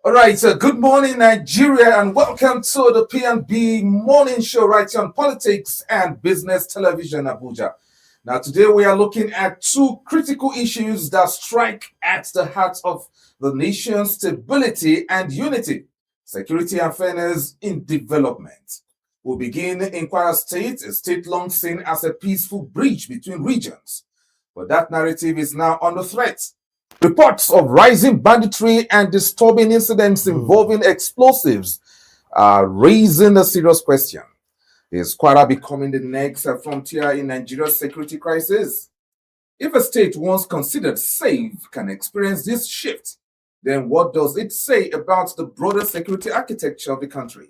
All right, so good morning, Nigeria, and welcome to the P&B Morning Show right here on Politics and Business Television, Abuja. Now, today we are looking at two critical issues that strike at the heart of the nation's stability and unity: security and fairness in development. We'll begin in Kwara State, a state long seen as a peaceful bridge between regions. But that narrative is now under threat. Reports of rising banditry and disturbing incidents involving explosives are raising a serious question. Is Kwara becoming the next frontier in Nigeria's security crisis? If a state once considered safe can experience this shift, then what does it say about the broader security architecture of the country?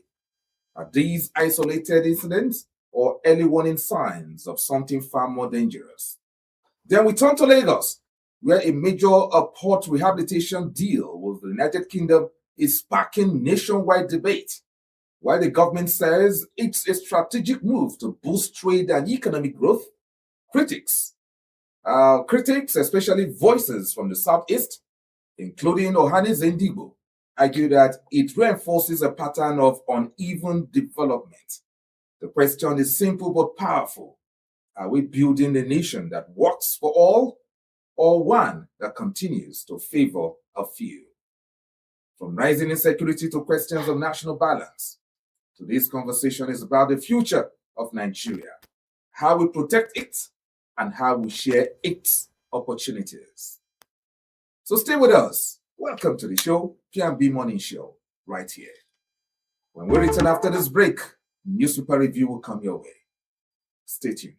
Are these isolated incidents or early warning signs of something far more dangerous? Then we turn to Lagos, where a major port rehabilitation deal with the United Kingdom is sparking nationwide debate. While the government says it's a strategic move to boost trade and economic growth, critics, especially voices from the Southeast, including Ohanaeze Ndigbo, argue that it reinforces a pattern of uneven development. The question is simple but powerful. Are we building a nation that works for all, or one that continues to favor a few? From rising insecurity to questions of national balance, today's conversation is about the future of Nigeria, how we protect it, and how we share its opportunities. So stay with us. Welcome to the show, P&B Morning Show, right here. When we return after this break, newspaper review will come your way. Stay tuned.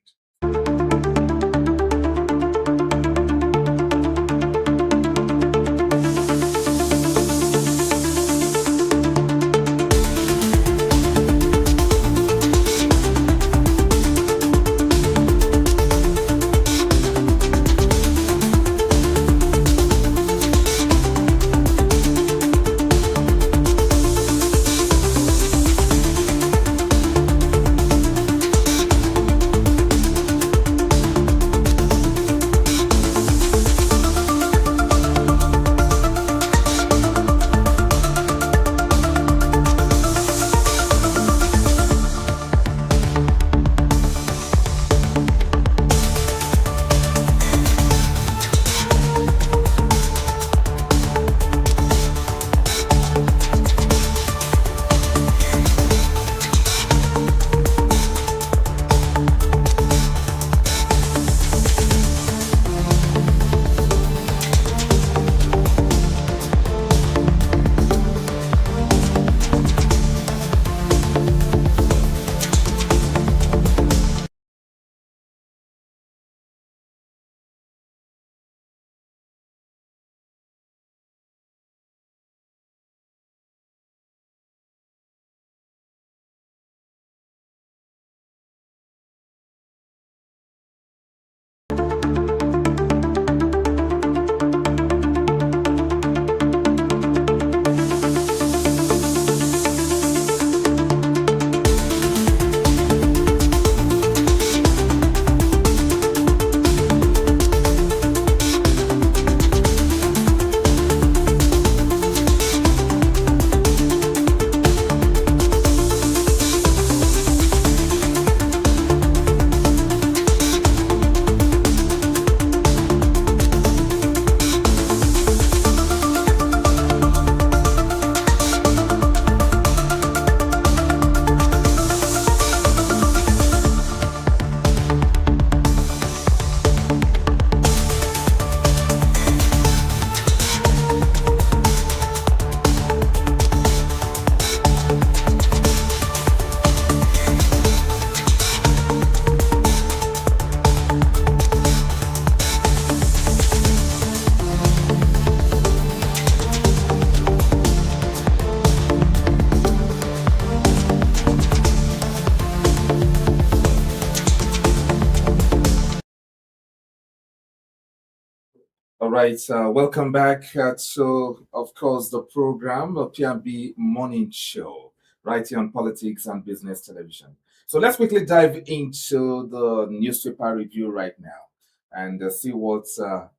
All right, welcome back to, of course, the program, the P&B Morning Show, right here on Politics and Business Television. So let's quickly dive into the newspaper review right now and see what,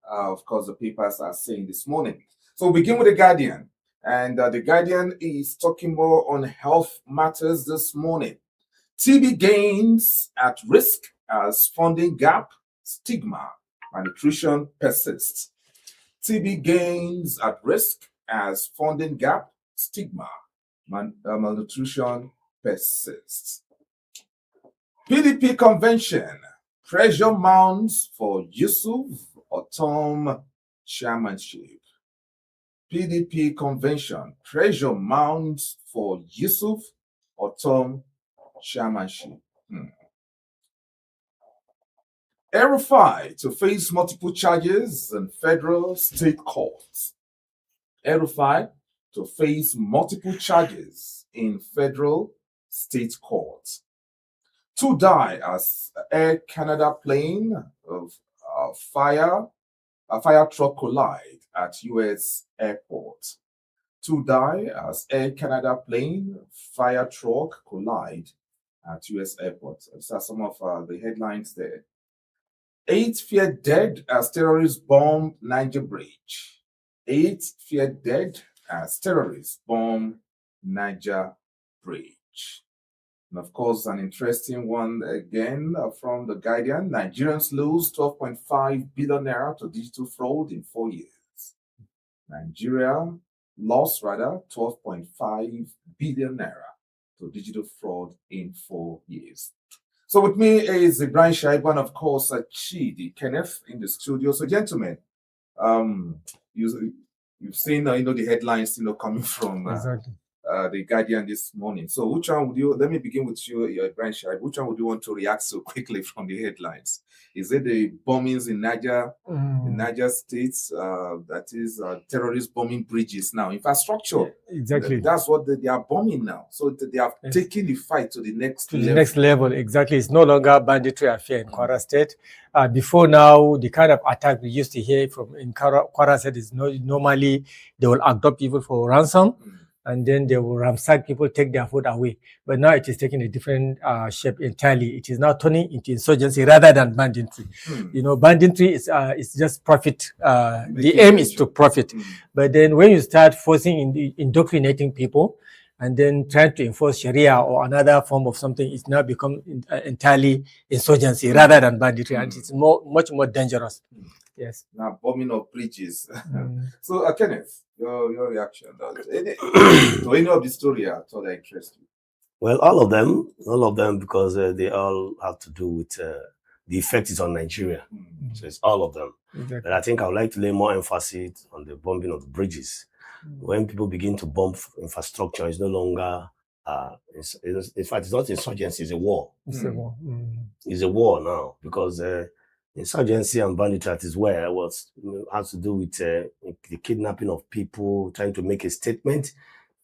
of course, the papers are saying this morning. So we'll begin with The Guardian. And the Guardian is talking more on health matters this morning. TB gains at risk as funding gap, stigma, malnutrition persists. TB gains at risk as funding gap, stigma, malnutrition persists. PDP convention, pressure mounts for Yusuf Otom chairmanship. PDP convention, pressure mounts for Yusuf Otom chairmanship. El-Rufai to face multiple charges in federal state courts. El-Rufai to face multiple charges in federal state courts. 2 die as Air Canada plane of fire truck collide at U.S. airport. 2 die as Air Canada plane fire truck collide at U.S. airport. These are some of the headlines there. 8 feared dead as terrorists bomb Niger bridge. 8 feared dead as terrorists bomb Niger bridge. And of course, an interesting one again from the Guardian. Nigerians lose 12.5 billion naira to digital fraud in 4 years. Nigeria lost 12.5 billion naira to digital fraud in 4 years. So with me is Ibrahim Shaibu and of course Chidi Kenneth in the studio. So gentlemen, you've seen the headlines coming from Exactly. The Guardian this morning. So which one would you? Let me begin with you, Ibrahim Shaibu. Which one would you want to react so quickly from the headlines? Is it the bombings in Niger states? That is terrorist bombing bridges now, infrastructure. Yeah, exactly. That's what they are bombing now. So they have taken the fight to the next level. Next level, exactly. It's no longer banditry affair in Kwara State. Before now, the kind of attack we used to hear from in Kwara State is normally they will abduct people for ransom. And then they will ransack people, take their food away. But now it is taking a different shape entirely. It is now turning into insurgency rather than banditry. Banditry is just profit. The aim is to profit. But then when you start indoctrinating people and then trying to enforce Sharia or another form of something, it's now become entirely insurgency rather than banditry. And it's much more dangerous. Yes. Now bombing of bridges. So Kenneth, your reaction to any of the story at all that interest you? Well, all of them, because they all have to do with the effect is on Nigeria. So it's all of them. Exactly. But I think I would like to lay more emphasis on the bombing of the bridges. When people begin to bomb infrastructure, it's no longer in fact, it's not insurgency, it's a war. It's a war. It's a war now, because insurgency and banditry is where has to do with the kidnapping of people, trying to make a statement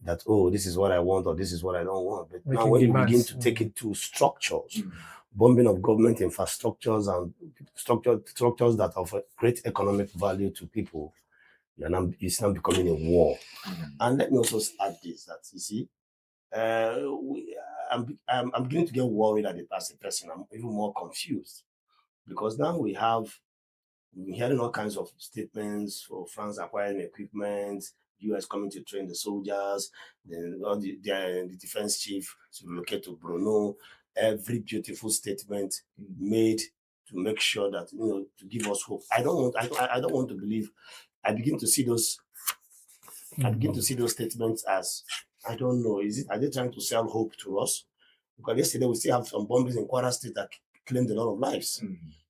that, oh, this is what I want or this is what I don't want. But now when you begin to take it to structures, bombing of government infrastructures and structures that offer great economic value to people, it's now becoming a war. And let me also add this, that you see, I'm beginning to get worried as a person. I'm even more confused. Because now we're hearing all kinds of statements for France acquiring equipment, US coming to train the soldiers, then all the defense chief to relocate to Brno. Every beautiful statement made to make sure that to give us hope. I don't want to believe. I begin to see those statements as, I don't know. Are they trying to sell hope to us? Because yesterday we still have some bombings in Kwara State that claimed a lot of lives.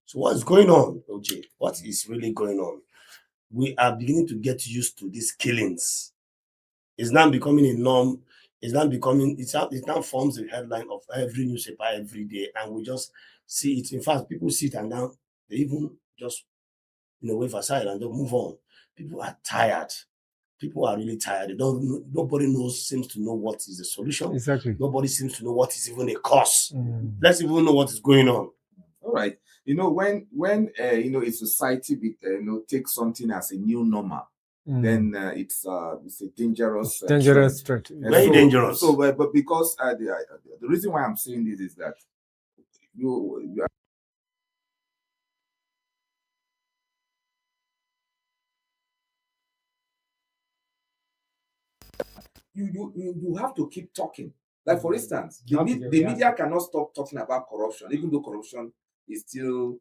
So what's going on, OJ? What is really going on? We are beginning to get used to these killings. It's now becoming a norm. It now forms the headline of every newspaper every day, and we just see it. In fact, people see it and now they even just wave aside and don't move on. People are tired. People are really tired. Nobody seems to know what is the solution. Exactly. Nobody seems to know what is even a cause. Let's even know what is going on. All right. When a society takes something as a new normal, then it's a dangerous threat. Very dangerous. So, but because the reason why I'm saying this is that you are you have to keep talking. Like, for instance, the Not to media react. cannot stop talking about corruption, even though corruption is still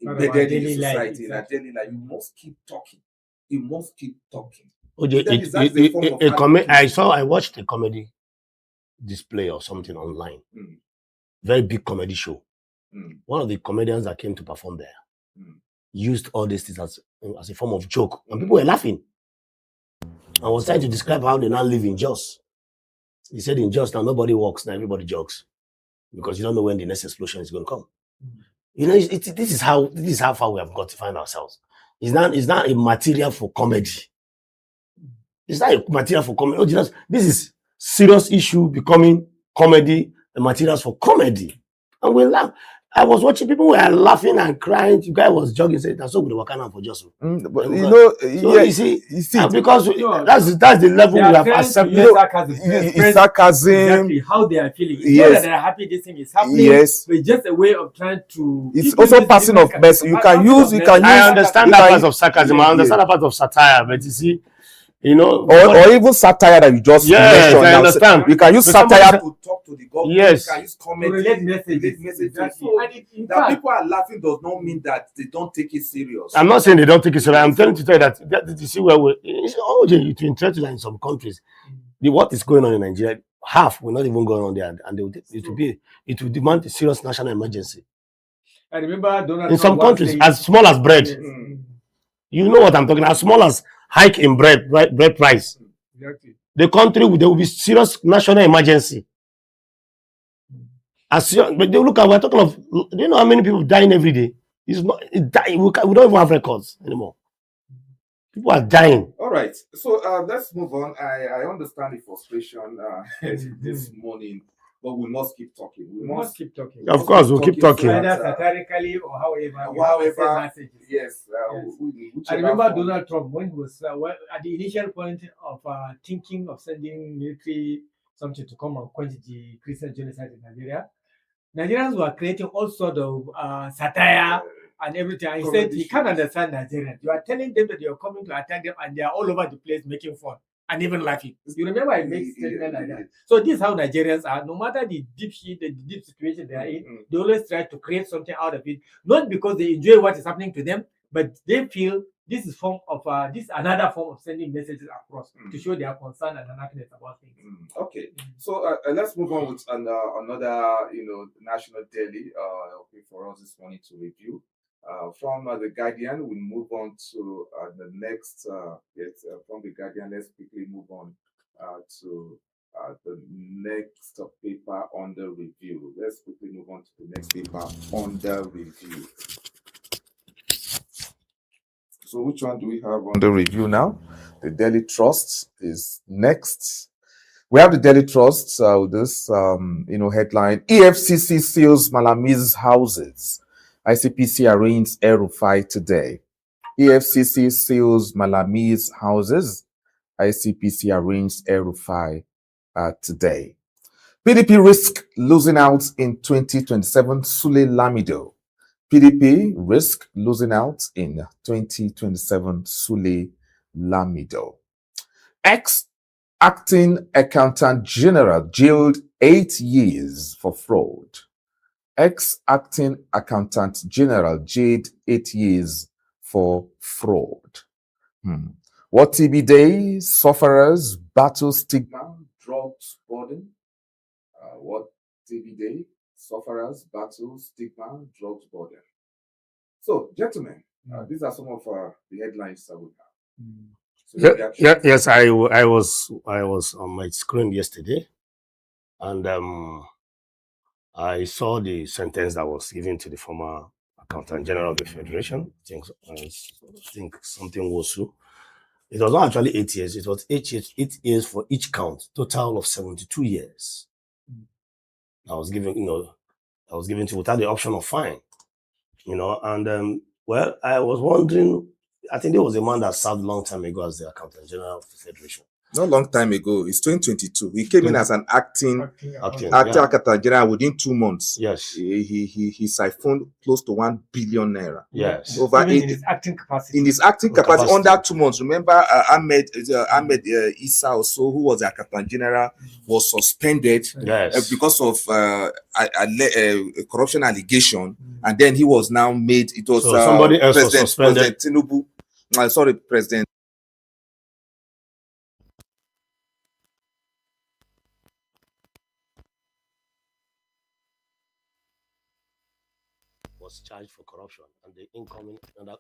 Part of our embedded in daily the life, society. In our exactly. daily life, you must keep talking. You must keep talking. Okay, That's a form of advocacy. I watched a comedy display or something online. Very big comedy show. One of the comedians that came to perform there used all these things as a form of joke, and people were laughing. I was trying to describe how they now live in Jos. He said in Jos now nobody walks, now everybody jogs, because you don't know when the next explosion is going to come. You know, this is how far we have got to find ourselves. It's not a material for comedy. It's not a material for comedy. Oh, this is serious issue becoming comedy, the materials for comedy. And we laugh. I was watching, people were laughing and crying. The guy was jogging, saying, that's so good, we're for just. But you know, So you see, because No, that's the level we have accepted. It's sarcasm. Exactly how they are feeling. It's Yes. not that they are happy this thing is happening. Yes. But it's just a way of trying to. It's also passing of message. You can use. I understand that part of sarcasm. I understand Yeah. that part of satire, but you see, you know, or even satire that you just mentioned. I understand. You can use But satire to talk to the government. Yes. You can use To comedy. relate messages. Exactly. So, and in That fact, people are laughing does not mean that they don't take it serious. I'm not saying they don't take it serious. I'm trying to tell you that you see where it's interesting that in some countries, what is going on in Nigeria, half will not even go on there, and it will demand a serious national emergency. I remember Donald In some Trump countries, saying, as small as bread, yes. you know what I'm talking. As small as hike in bread price, Exactly. the country there will be serious national emergency. But they look at, we're talking of, do you know how many people dying every day? It's not dying. We don't even have records anymore. People are dying. All right, so let's move on. I understand the frustration this morning, but we must keep talking. We must keep talking. Of course, we'll keep talking. Either satirically or however. Yes. I remember Donald Trump when he was at the initial point of thinking of sending military something to come and quench the Christian genocide in Nigeria. Nigerians were creating all sorts of satire and everything. And he said he can't understand Nigerians. You are telling them that you are coming to attack them, and they are all over the place making fun and even laughing. You remember I made statement like that. So this is how Nigerians are. No matter the deep shit, the deep situation they are in, they always try to create something out of it. Not because they enjoy what is happening to them, but they feel this is another form of sending messages across to show their concern and unhappiness about things. Okay, so let's move on with another national daily for us this morning to review. From the Guardian, we move on to the next. From the Guardian, let's quickly move on to the next paper under review. Let's quickly move on to the next paper under review. So which one do we have under review now? The Daily Trust is next. We have the Daily Trust with this headline: EFCC seals Malami's houses. ICPC arraigns El-Rufai today. EFCC seals Malami's houses. ICPC arraigns El-Rufai today. PDP risk losing out in 2027. Sule Lamido. PDP risk losing out in 2027. Sule Lamido. Ex-acting accountant general jailed 8 years for fraud. Ex-acting accountant general jailed 8 years for fraud. What TB Day sufferers battle stigma, drugs burden? What TB Day sufferers battle stigma, drugs burden? So, gentlemen, these are some of the headlines that we have. So yes, I was on my screen yesterday, and I saw the sentence that was given to the former Accountant General of the Federation. I think something was so. It was not actually 8 years. It was 8 years for each count. Total of 72 years. I was given to without the option of fine. And I was wondering. I think there was a man that served a long time ago as the Accountant General of the Federation. Not long time ago. It's 2022. He came in as an acting Accountant General within 2 months. Yes. He siphoned close to 1 billion naira. Yes. Over in his acting capacity. In his acting capacity, under 2 months. Remember, Ahmed Issa also, who was the Accountant General, was suspended because of corruption allegation, and then he was now made. It was somebody else was suspended. President Tinubu. President. Was charged for corruption, and the incoming under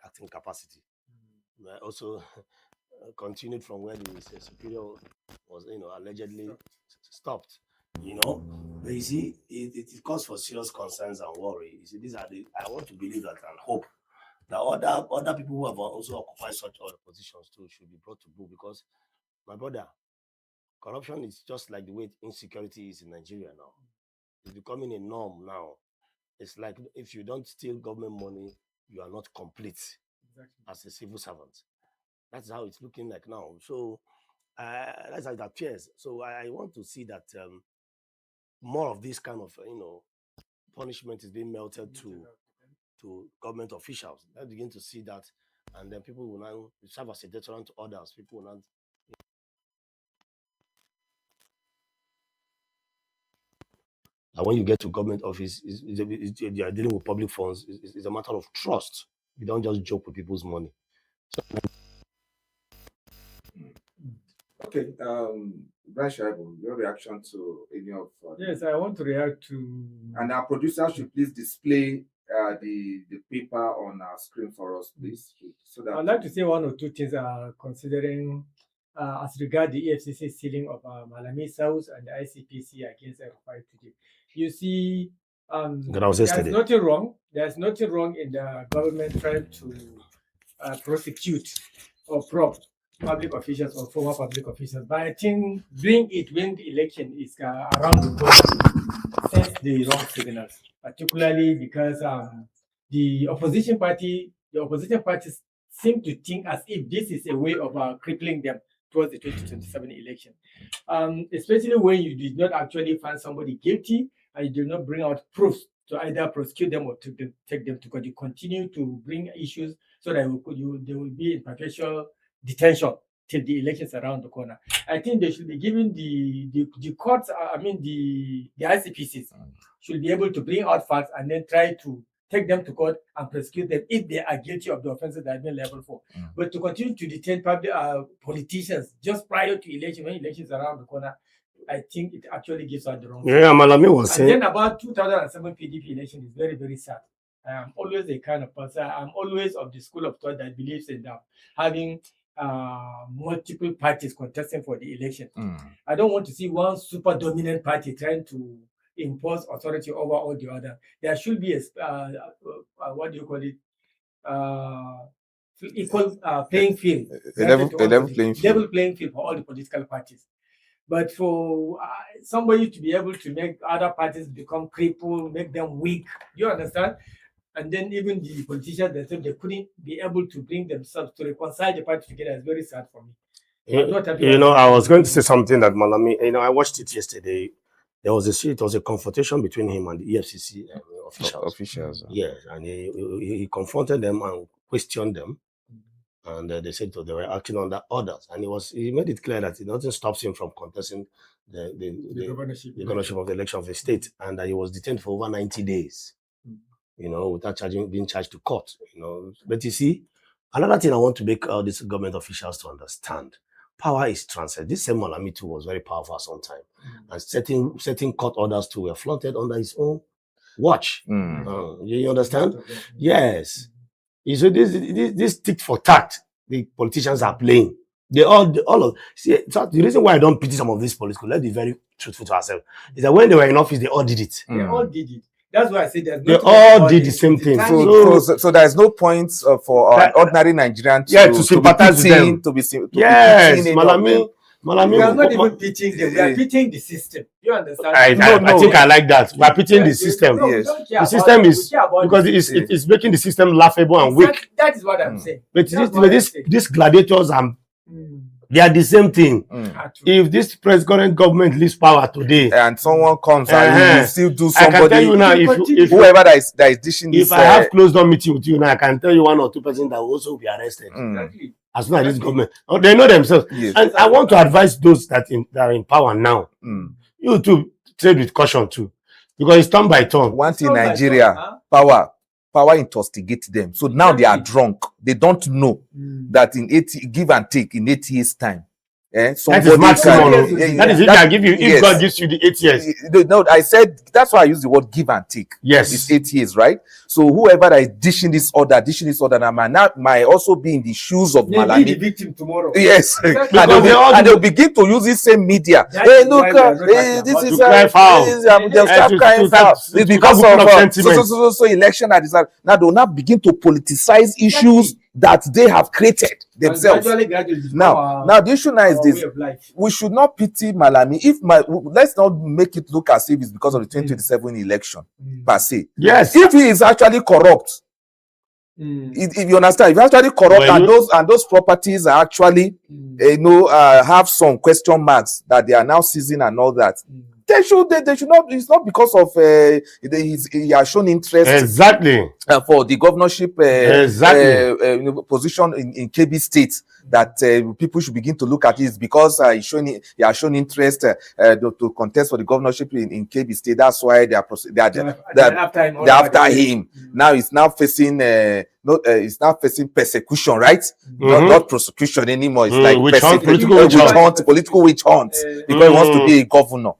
acting capacity also continued from where the superior was, allegedly stopped. But you see, it calls for serious concerns and worry. You see, these are I want to believe that and hope that other people who have also occupied such other positions too should be brought to book, because, my brother, corruption is just like the way insecurity is in Nigeria now. It's becoming a norm now. It's like if you don't steal government money, you are not complete as a civil servant. That's how it's looking like now. So that's how it appears. So I want to see that more of this kind of punishment is being melted to government officials. Let's begin to see that, and then people will now serve as a deterrent to others. People will not. And when you get to government office, you are dealing with public funds. It's a matter of trust. You don't just joke with people's money. So, okay, Brian Shaibu, your reaction to any of yes, I want to react to, and our producer should please display the paper on our screen for us, please. So that I'd like to say one or two things considering as regard the EFCC sealing of Malami's house and the ICPC against Rufai today. You see, there's nothing wrong. There's nothing wrong in the government trying to prosecute or probe public officials or former public officials. But I think doing it when the election is around the corner sends the wrong signals, particularly because the opposition parties seem to think as if this is a way of crippling them towards the 2027 election. Especially when you did not actually find somebody guilty and you do not bring out proofs to either prosecute them or to take them to court. You continue to bring issues so that they will be in perpetual detention till the elections around the corner. I think they should be given the courts, the ICPCs should be able to bring out facts and then try to take them to court and prosecute them if they are guilty of the offenses that have been leveled for. But to continue to detain public politicians just prior to election, when elections are around the corner, I think it actually gives out the wrong. Yeah, Malami was saying. And then about 2007 PDP election is very, very sad. I am always a kind of person. I'm always of the school of thought that believes in having multiple parties contesting for the election. I don't want to see one super dominant party trying to impose authority over all the other. There should be a what do you call it? Equal playing field. Level playing field for all the political parties. But for somebody to be able to make other parties become crippled, make them weak, you understand? And then even the politicians themselves, they couldn't be able to bring themselves to reconcile the party together. It's very sad for me. I was going to say something that Malami, I watched it yesterday. It was a confrontation between him and the EFCC officials. Yes, and he confronted them and questioned them. And they said they were acting under orders. And he made it clear that nothing stops him from contesting the governorship of the election of the state. And that he was detained for over 90 days, without being charged to court. But you see, another thing I want to make all these government officials to understand, power is transferred. This same Malami too was very powerful at some time. And certain court orders too were flaunted under his own watch. You understand? Yes. So this tit for tat the politicians are playing. They all of see. So the reason why I don't pity some of these political, let's be very truthful to ourselves, is that when they were in office, they all did it. They all did it. That's why I said they all did the same thing. So there's no point for an ordinary Nigerian to sympathize with them. Yes, Malami. We are not even pitching them. We are pitching the system. You understand? I think I like that. We are pitching the system. Yes. The system is because it's making the system laughable and weak. That is what I'm saying. But this gladiators and They are the same thing. Mm. If this current government leaves power today, And someone comes and you still do I can somebody, tell you now, if whoever that is dishing this, if I have closed down meeting with you now, I can tell you 1 or 2 persons that will also be arrested. Exactly. As soon as this government, they know themselves. Yes. And I want to advise those that are in power now. You too trade with caution too, because it's turn by turn. One thing in Nigeria, power intoxicates them. So now they are drunk. They don't know that in 80 give and take in 8 years time. That is maximum. That is if I give you, if God gives you the 8 years. No, I said that's why I use the word give and take. Yes, it's 8 years, right? So whoever is dishing this order, now might also be in the shoes of Malami. Be the victim tomorrow. Yes, Exactly. and they'll begin to use this same media. Hey, look, this is they'll start crying foul. It's because of so election that is now they'll now begin to politicize issues that they have created themselves. Now the issue now is this: we should not pity Malami. Let's not make it look as if it's because of the 2027 election per se. Yes, if he is actually corrupt, if you understand, if he's actually corrupt, and those properties are actually have some question marks that they are now seizing and all that. They should not. It's not because of he has shown interest for the governorship position in KB State that people should begin to look at it. It's because he has shown interest to contest for the governorship in KB State. That's why they're after him. Now he's now facing he's now facing persecution, right? Not prosecution anymore. It's like political witch hunt because he wants to be a governor.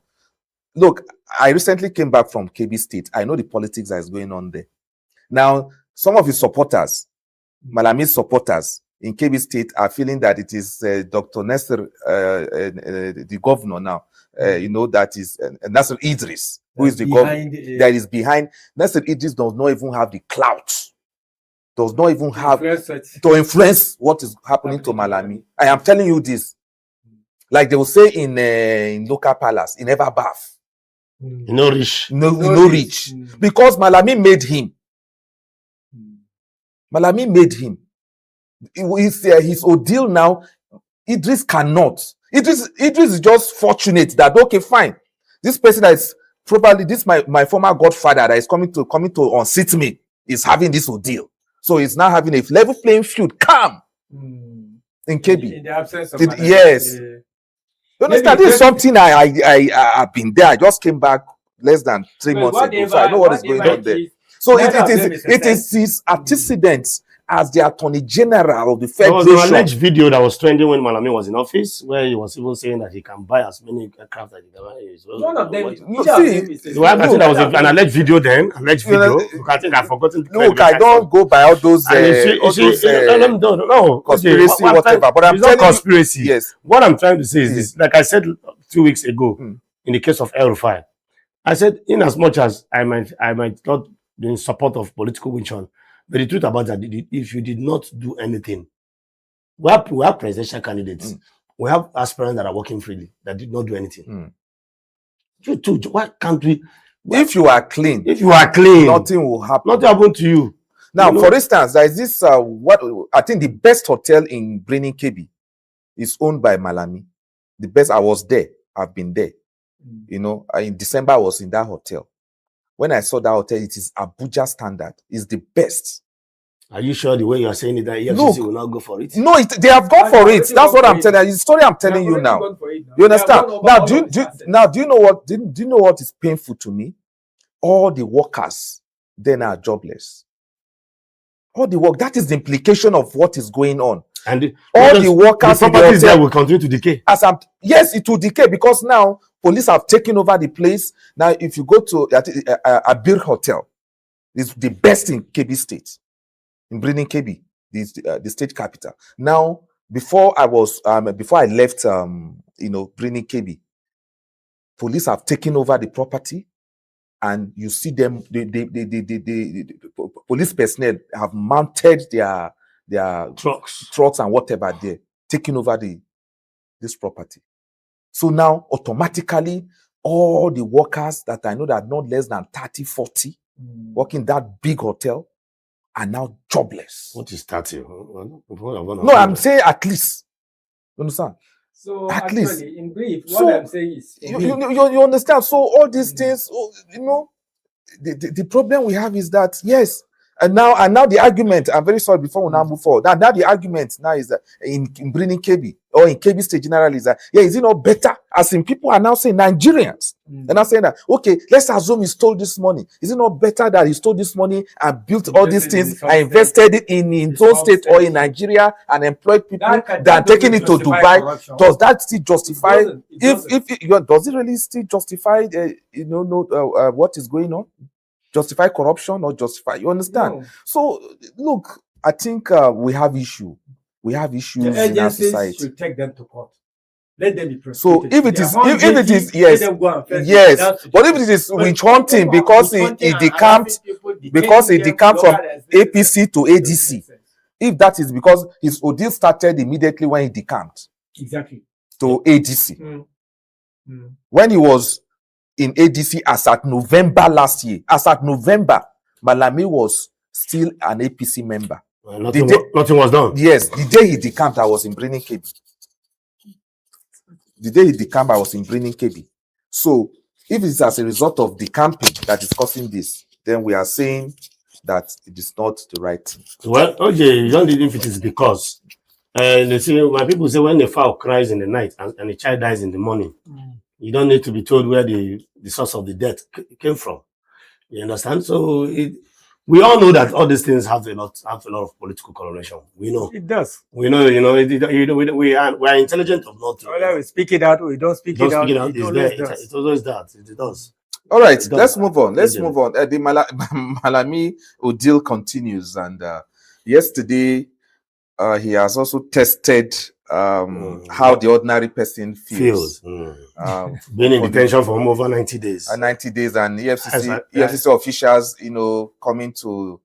Look, I recently came back from KB State. I know the politics that is going on there. Now, some of his supporters, Malami's supporters in KB State, are feeling that it is Dr. Nasser, the governor now, that is Nasser Idris, who is the governor that is behind. Nasser Idris does not even have the clout, does not even have to influence what is happening to Malami. I am telling you this. Like they will say in local palace, in ever bath. No rich. No rich. Because Malami made him. Malami made him. His ordeal now, Idris cannot. Idris is just fortunate that, okay, fine. This person that is probably my former godfather that is coming to unseat me is having this ordeal. So he's now having a level playing field. Calm. In KB. In the absence of yes. You understand? This is something I've been there. I just came back less than 3 months ago, so I know what is going on there. So it is his antecedents as the Attorney General of the Federation. There was an alleged video that was trending when Malami was in office, where he was even saying that he can buy as many aircraft as he can buy. One of them. I think there was an alleged video then. Alleged video. I think I've forgotten. Look, I don't go by all those conspiracy, whatever. But I'm telling conspiracy. You, yes. What I'm trying to say is this. Like I said 2 weeks ago, in the case of El Rufai, I said, in as much as I might not be in support of political witch hunt, but the truth about that, if you did not do anything, we have presidential candidates. We have aspirants that are working freely that did not do anything. Why can't we? If you are clean, nothing will happen. Nothing happened to you. Now, for instance, there is this what I think the best hotel in Brenin KB is owned by Malami. The best. I was there. I've been there. In December I was in that hotel. When I saw that hotel, it is Abuja standard. It's the best. Are you sure the way you are saying it that EFCC will not go for it? No, they have gone for it. That's what I'm telling you. The story I'm telling you now. You understand? Now, do you know what? Do you know what is painful to me? All the workers then are jobless. All the work. That is the implication of what is going on. And all the workers the properties there will continue to decay. Yes, it will decay because now police have taken over the place. Now, if you go to Abir Hotel, it's the best in KB State, in Brenin KB, the state capital. Now, before I left, Brenin KB, police have taken over the property, and you see them. The police personnel have mounted their trucks and whatever there, taking over this property. So now automatically all the workers that I know that are not less than 30, 40 working that big hotel are now jobless. What is 30? No, I'm saying at least. You understand? So At actually, least. in brief, So, what I'm saying is, you understand? So all these things, the problem we have is that, yes, and now the argument, I'm very sorry, before we now move forward, now the argument now is that in bringing KB or in KB State generally is that, is it not better? As in, people are now saying, Nigerians, they're now saying that, okay, let's assume he stole this money. Is it not better that he stole this money and built all these things and invested it in his own state or in Nigeria and employed people than taking it to Dubai? Corruption. Does that still justify? Does it really still justify what is going on? Justify corruption or justify? You understand? No. So look, I think we have issue. We have issues in our society. Should take them to court. Let them be prosecuted. So if it is yes, but if it is witch hunting because he decamped from APC to ADC, if that is because his ordeal started immediately when he decamped to ADC, when he was in ADC as at November last year, Malami was still an APC member. Well, nothing was done. Yes, the day he decamped, I was in Brini KB. The day he decamped, I was in Brini KB. So, if it's as a result of decamping that is causing this, then we are saying that it is not the right thing. Well, okay, you don't even if it is because. They say, when people say when the fowl cries in the night and the child dies in the morning, you don't need to be told where the source of the death came from. You understand? So we all know that all these things have a lot of political correlation. We know it does. We know, we are intelligent of not. Whether we speak it out, we don't speak it out. It always does. It does. All right, let's move on. The Malami ordeal continues, and yesterday he has also tested how the ordinary person feels. Being in detention for over 90 days. 90 days, and EFCC officials, coming to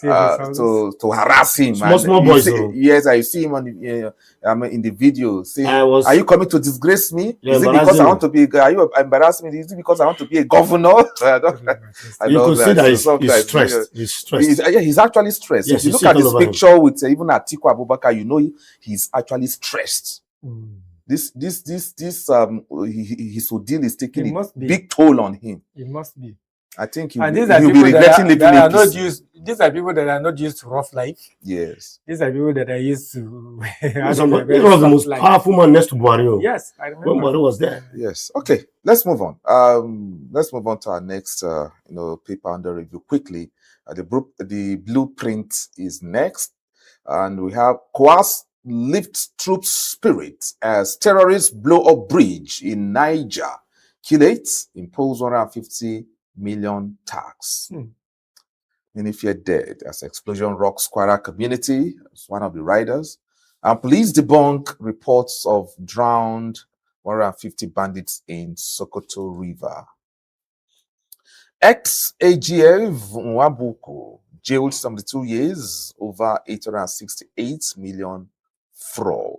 harass him. Small boys. Yes, I see him on in the video saying, "Are you coming to disgrace me? Is it because I want to be? Are you embarrassing me? Is it because I want to be a governor?" You could see that he's stressed. He's stressed. He's actually stressed. Yes, if you look at this picture with even Atiku Abubakar, he's actually stressed. This his ordeal is taking a big toll on him. It must be. I think he'll be regretting living in peace. These are people that are not used to rough life. Yes. These are people that are used to. He was the most powerful man next to Buhari. Yes, I remember. When Buhari was there. Yes. Okay. Let's move on. Let's move on to our next, paper under review quickly. The blueprint is next, and we have Kwara lifts troops' spirit as terrorists blow up bridge in Niger. Kill 8, impose 150 million tax. Many fear dead as explosion rocks Kwara community. It's one of the riders. And police debunk reports of drowned 150 bandits in Sokoto River. Ex-AGF Nwabuko jailed 72 years over 868 million fraud.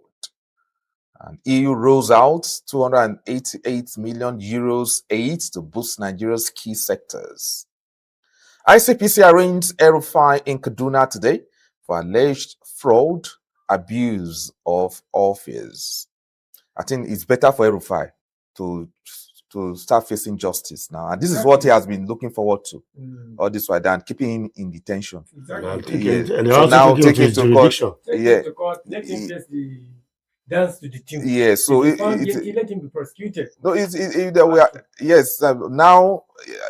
And EU rolls out 288 million euros aid to boost Nigeria's key sectors. ICPC arraigned El-Rufai in Kaduna today for alleged fraud, abuse of office. I think it's better for El-Rufai to start facing justice now. And this is what he has been looking forward to all this while, than keeping him in detention. Exactly. And so now take him to court. Let him face the dance to the tune. Yeah, so let him be prosecuted. No, yes. Now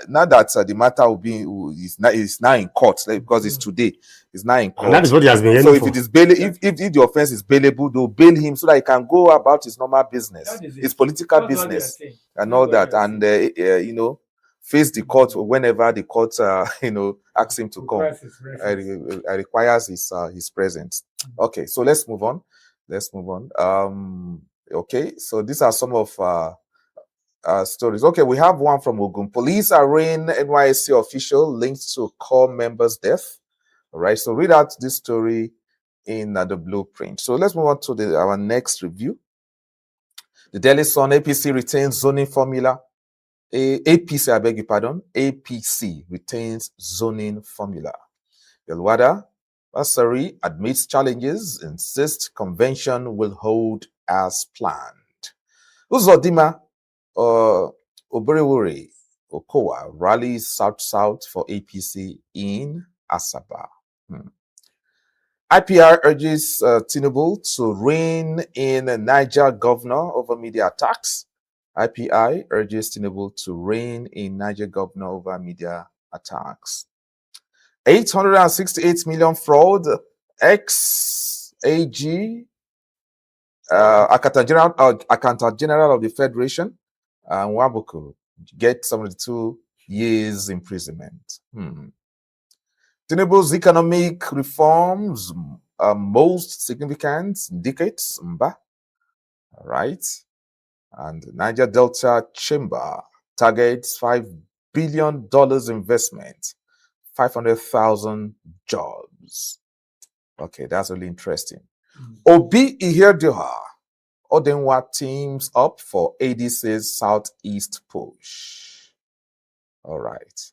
that the matter will be is now in court, because it's today. It's now in court. And that is what he has been. So if it is bail, if the offense is bailable, they'll bail him so that he can go about his normal business, his political business, and all that, and face the court whenever the court asks him to come. Requires his presence. Okay, so let's move on. Okay, so these are some of stories. Okay, we have one from Ogun. Police arraign NYSC official linked to core member's death. All right, so read out this story in the blueprint. So let's move on to our next review. The Daily Sun, APC retains zoning formula. APC, I beg your pardon. APC retains zoning formula. Yelwada Basari admits challenges, insists convention will hold as planned. Uzodima Oberewore Okowa rallies South for APC in Asaba. IPR urges Tinubu to rein in Niger governor over media attacks. IPI urges Tinubu to rein in Niger governor over media attacks. 868 million fraud. Ex-AG, Accountant General of the Federation, Wabuku, get 72 years imprisonment. Tinubu's economic reforms most significant in decades. All right. And Niger Delta Chamber targets $5 billion investment, 500,000 jobs. Okay, that's really interesting. Obi Iherdioha Odenwa teams up for ADC's Southeast push. All right.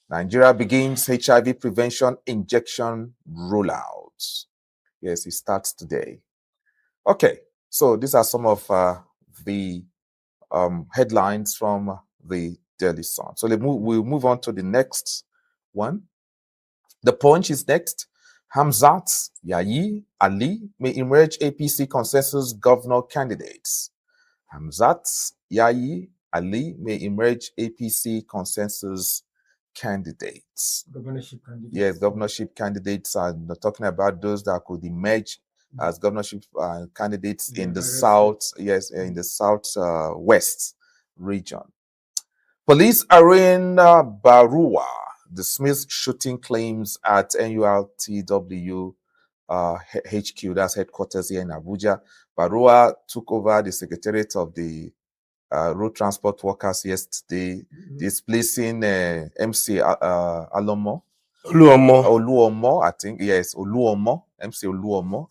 Nigeria begins HIV prevention injection rollout. Yes, it starts today. Okay, so these are some of the headlines from the Daily Sun. So we'll move on to the next one. The Punch is next. Hamzat Yayi Ali may emerge APC consensus governor candidates. Hamzat Yayi Ali may emerge APC consensus candidates. Governorship candidates. Yes, governorship candidates are talking about those that could emerge as governorship candidates in the south, yes, in the southwest region. Police arena Barua dismissed shooting claims at NURTW HQ, that's headquarters here in Abuja. Barua took over the secretariat of the road transport workers yesterday, displacing MC Oluomo, I think, yes, Oluomo, MC Oluomo.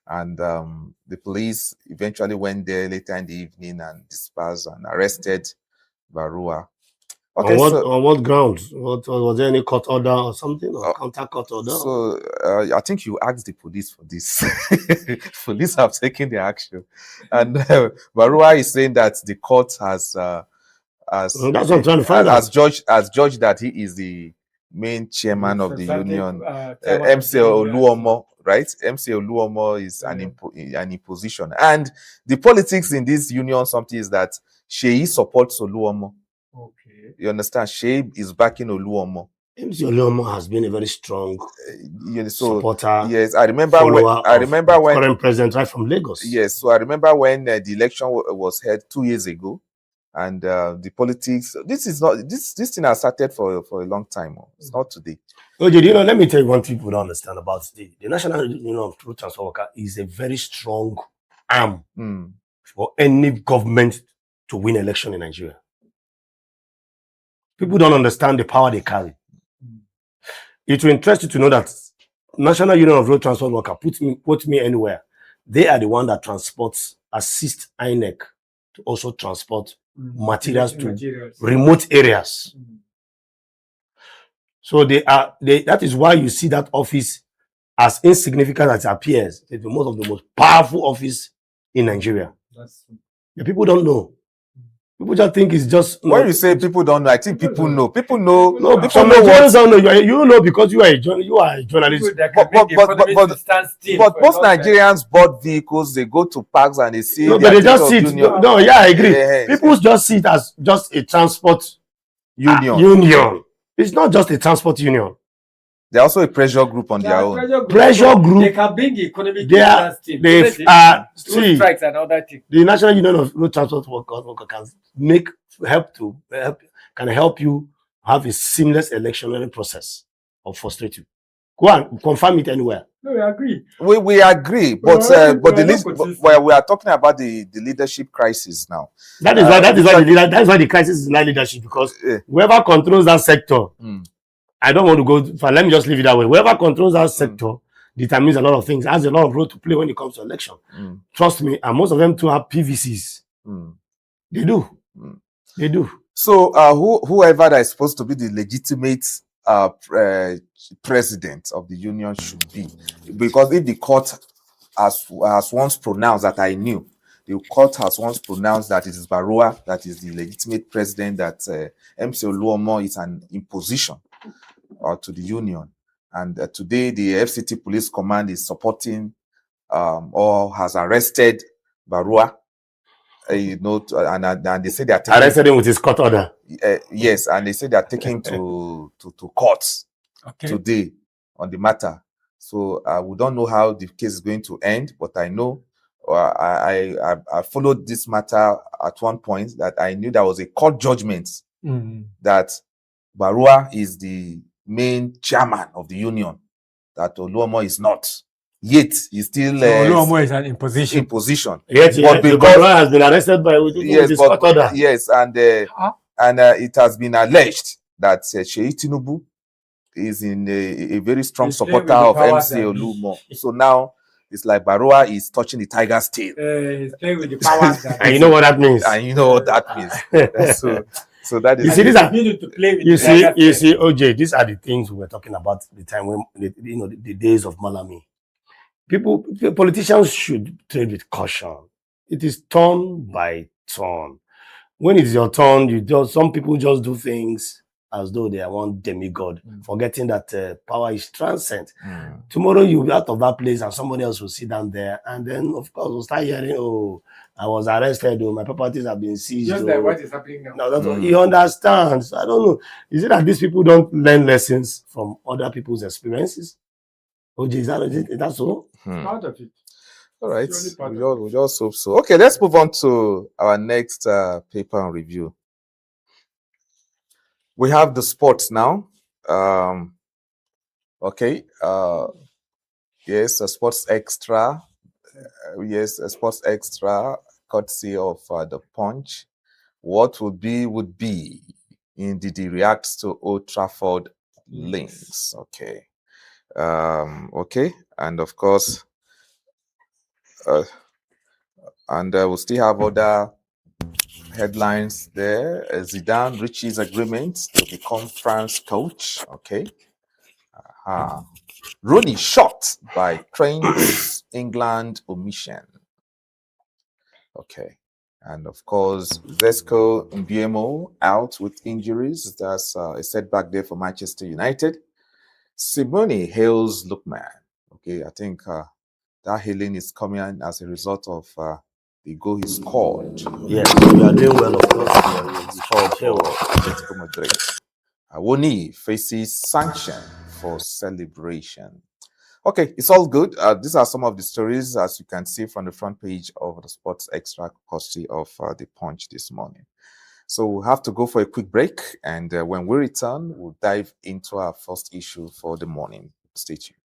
And the police eventually went there later in the evening and dispersed and arrested Barua. Okay, on what grounds? Was there any court order or something, or counter court order? So I think you asked the police for this. Police have taken the action, and Barua is saying that the court has that's what I'm trying to find out. judged that he is the main chairman of the union. MC Oluomo, right? MC Oluomo is an imposition, and the politics in this union something is that Sheyi supports Oluomo. Okay. You understand? Sheyi is backing Oluomo. MC Oluomo has been a very strong supporter. Yes, I remember when current president right from Lagos. Yes, so I remember when the election was held 2 years ago, and the politics. This thing has started for a long time. It's not today. OJ, let me tell you one thing people don't understand about the National Union of Road Transport Workers is a very strong arm for any government to win election in Nigeria. People don't understand the power they carry. It will interest you to know that National Union of Road Transport Workers put me anywhere. They are the one that assist INEC to also transport materials to remote areas. So that is why you see that office as insignificant as it appears. It's one of the most powerful office in Nigeria. The people don't know. People just think it's just. When you say people don't know, I think people know. People know. No, people Nigerians don't know. You know because you are a journalist. But most Nigerians bought vehicles. They go to parks and they see. No, but they just see it. No, yeah, I agree. People just see it as just a transport union. It's not just a transport union. They're also a pressure group on their own. Pressure group. They can bring economic strikes and other things. The National Union of Road Transport Workers can help you have a seamless electionary process or frustrate you. Go and confirm it anywhere. No, we agree. We agree, but we are talking about the leadership crisis now. That is why the crisis is not leadership, because whoever controls that sector. I don't want to go far. Let me just leave it that way. Whoever controls that sector determines a lot of things, has a lot of role to play when it comes to election. Trust me, and most of them too have PVCs. They do. They do. So whoever that is supposed to be the legitimate president of the union should be, because if the court has once pronounced that I knew. The court has once pronounced that it is Barua that is the legitimate president, that MC Oluomo is an imposition to the union. And today the FCT Police Command is supporting or has arrested Barua. And they say they are taking, arrested him with his court order. Yes, and they say they are taking to courts today on the matter. So we don't know how the case is going to end, but I know I followed this matter at one point, that I knew there was a court judgment that Barua is the main chairman of the union, that Oluomo is not. Yet he's still Oluomo is an imposition. Yes, but because Barua has been arrested by with his court order. Yes, and it has been alleged that Sheyi Tinubu is in a very strong supporter of MC Oluomo. So now it's like Barua is touching the tiger's tail. He's playing with the powers. And you know what that means. And you know what that means. So that is. You see, you see, OJ. These are the things we were talking about the time when the days of Malami. Politicians should trade with caution. It is turn by turn. When it's your turn, some people just do things as though they are one demigod, forgetting that power is transcendent. Tomorrow you'll be out of that place and somebody else will sit down there, and then of course we'll start hearing, oh, I was arrested, my properties have been seized. Just like what is happening now. No, that's what he understands. I don't know. Is it that these people don't learn lessons from other people's experiences? OJ, is that so? Part of it. All right. We just hope so. Okay, let's move on to our next paper and review. We have the sports now. Okay. Yes, a sports extra. Yes, a sports extra, courtesy of the Punch. What would be Ndidi reacts to Old Trafford links. Okay. Okay, and of course, and we'll still have other headlines there. Zidane reaches agreement to become France coach. Okay. Rooney shocked by Crane's England omission. Okay. And of course, Zesco Mbiemo out with injuries. That's a setback there for Manchester United. Simone hails Lookman. Okay, I think that hailing is coming as a result of the goal he scored. Yes, we are doing well, of course. Atletico Madrid. Awoni faces sanction for celebration. Okay, it's all good. These are some of the stories, as you can see from the front page of the Sports Extra, courtesy of the Punch this morning. So we'll have to go for a quick break, and when we return, we'll dive into our first issue for the morning. Stay tuned.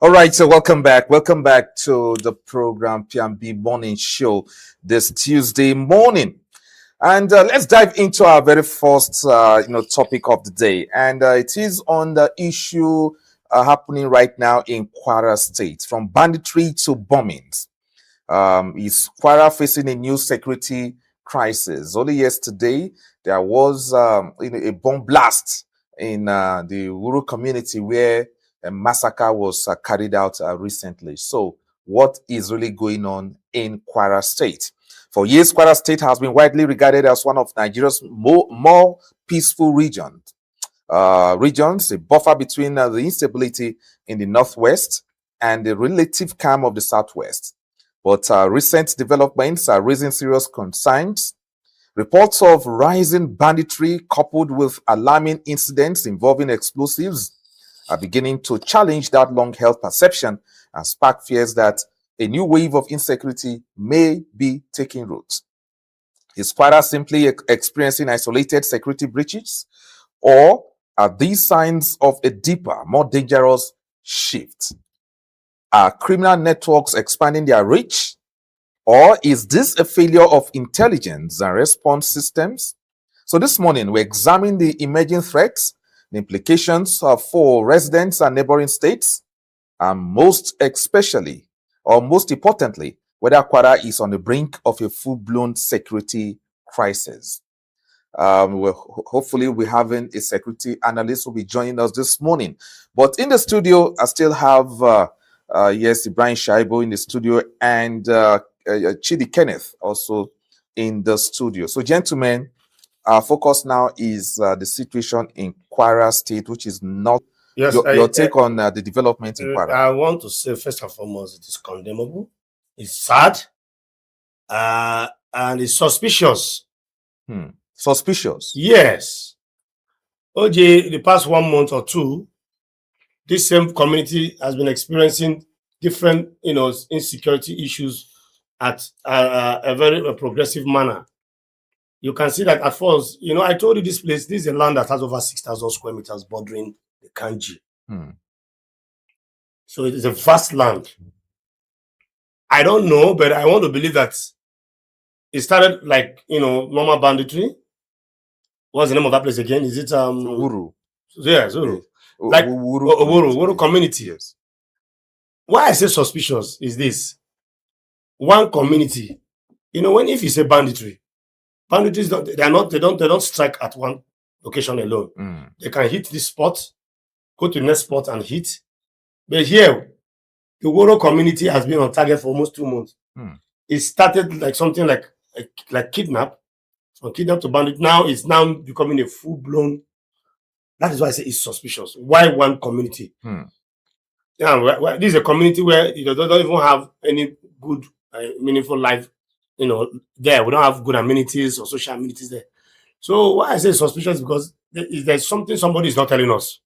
All right, so welcome back. Welcome back to the program P&B Morning Show this Tuesday morning. And let's dive into our very first, topic of the day. And it is on the issue happening right now in Kwara State, from banditry to bombings. Is Kwara facing a new security crisis? Only yesterday, there was a bomb blast in the Uru community where a massacre was carried out recently. So what is really going on in Kwara State? For years, Kwara State has been widely regarded as one of Nigeria's more peaceful regions, a buffer between the instability in the northwest and the relative calm of the southwest. But recent developments are raising serious concerns. Reports of rising banditry coupled with alarming incidents involving explosives are beginning to challenge that long-held perception and spark fears that a new wave of insecurity may be taking root. Is Kwara simply experiencing isolated security breaches, or are these signs of a deeper, more dangerous shift? Are criminal networks expanding their reach, or is this a failure of intelligence and response systems? So this morning, we examine the emerging threats, the implications for residents and neighboring states, and most importantly, whether Kwara is on the brink of a full-blown security crisis. Hopefully we're having a security analyst who will be joining us this morning. But in the studio, I still have, Ibrahim Shaibo in the studio, and Chidi Kenneth also in the studio. So gentlemen, our focus now is the situation in Kwara State, which is not your take on the development in Kwara. I want to say, first and foremost, it is condemnable, it's sad, and it's suspicious. Suspicious? Yes. OJ, the past 1 month or two, this same community has been experiencing different, insecurity issues at a very progressive manner. You can see that at first, I told you this is a land that has over 6,000 square meters bordering the Kanji. So it is a vast land. I don't know, but I want to believe that it started like, normal banditry. What's the name of that place again? Is it Uru? Yes, Uru. Like Uru community. Yes. Why I say suspicious is this. One community, if you say banditry they don't strike at one location alone. They can hit this spot, go to the next spot and hit. But here, the Woro community has been on target for almost 2 months. It started like something like kidnap, from kidnap to bandit. Now it's becoming a full-blown. That is why I say it's suspicious. Why one community? Yeah, this is a community where they don't even have any good, meaningful life. There we don't have good amenities or social amenities there. So why I say suspicious, because there's something somebody is not telling us.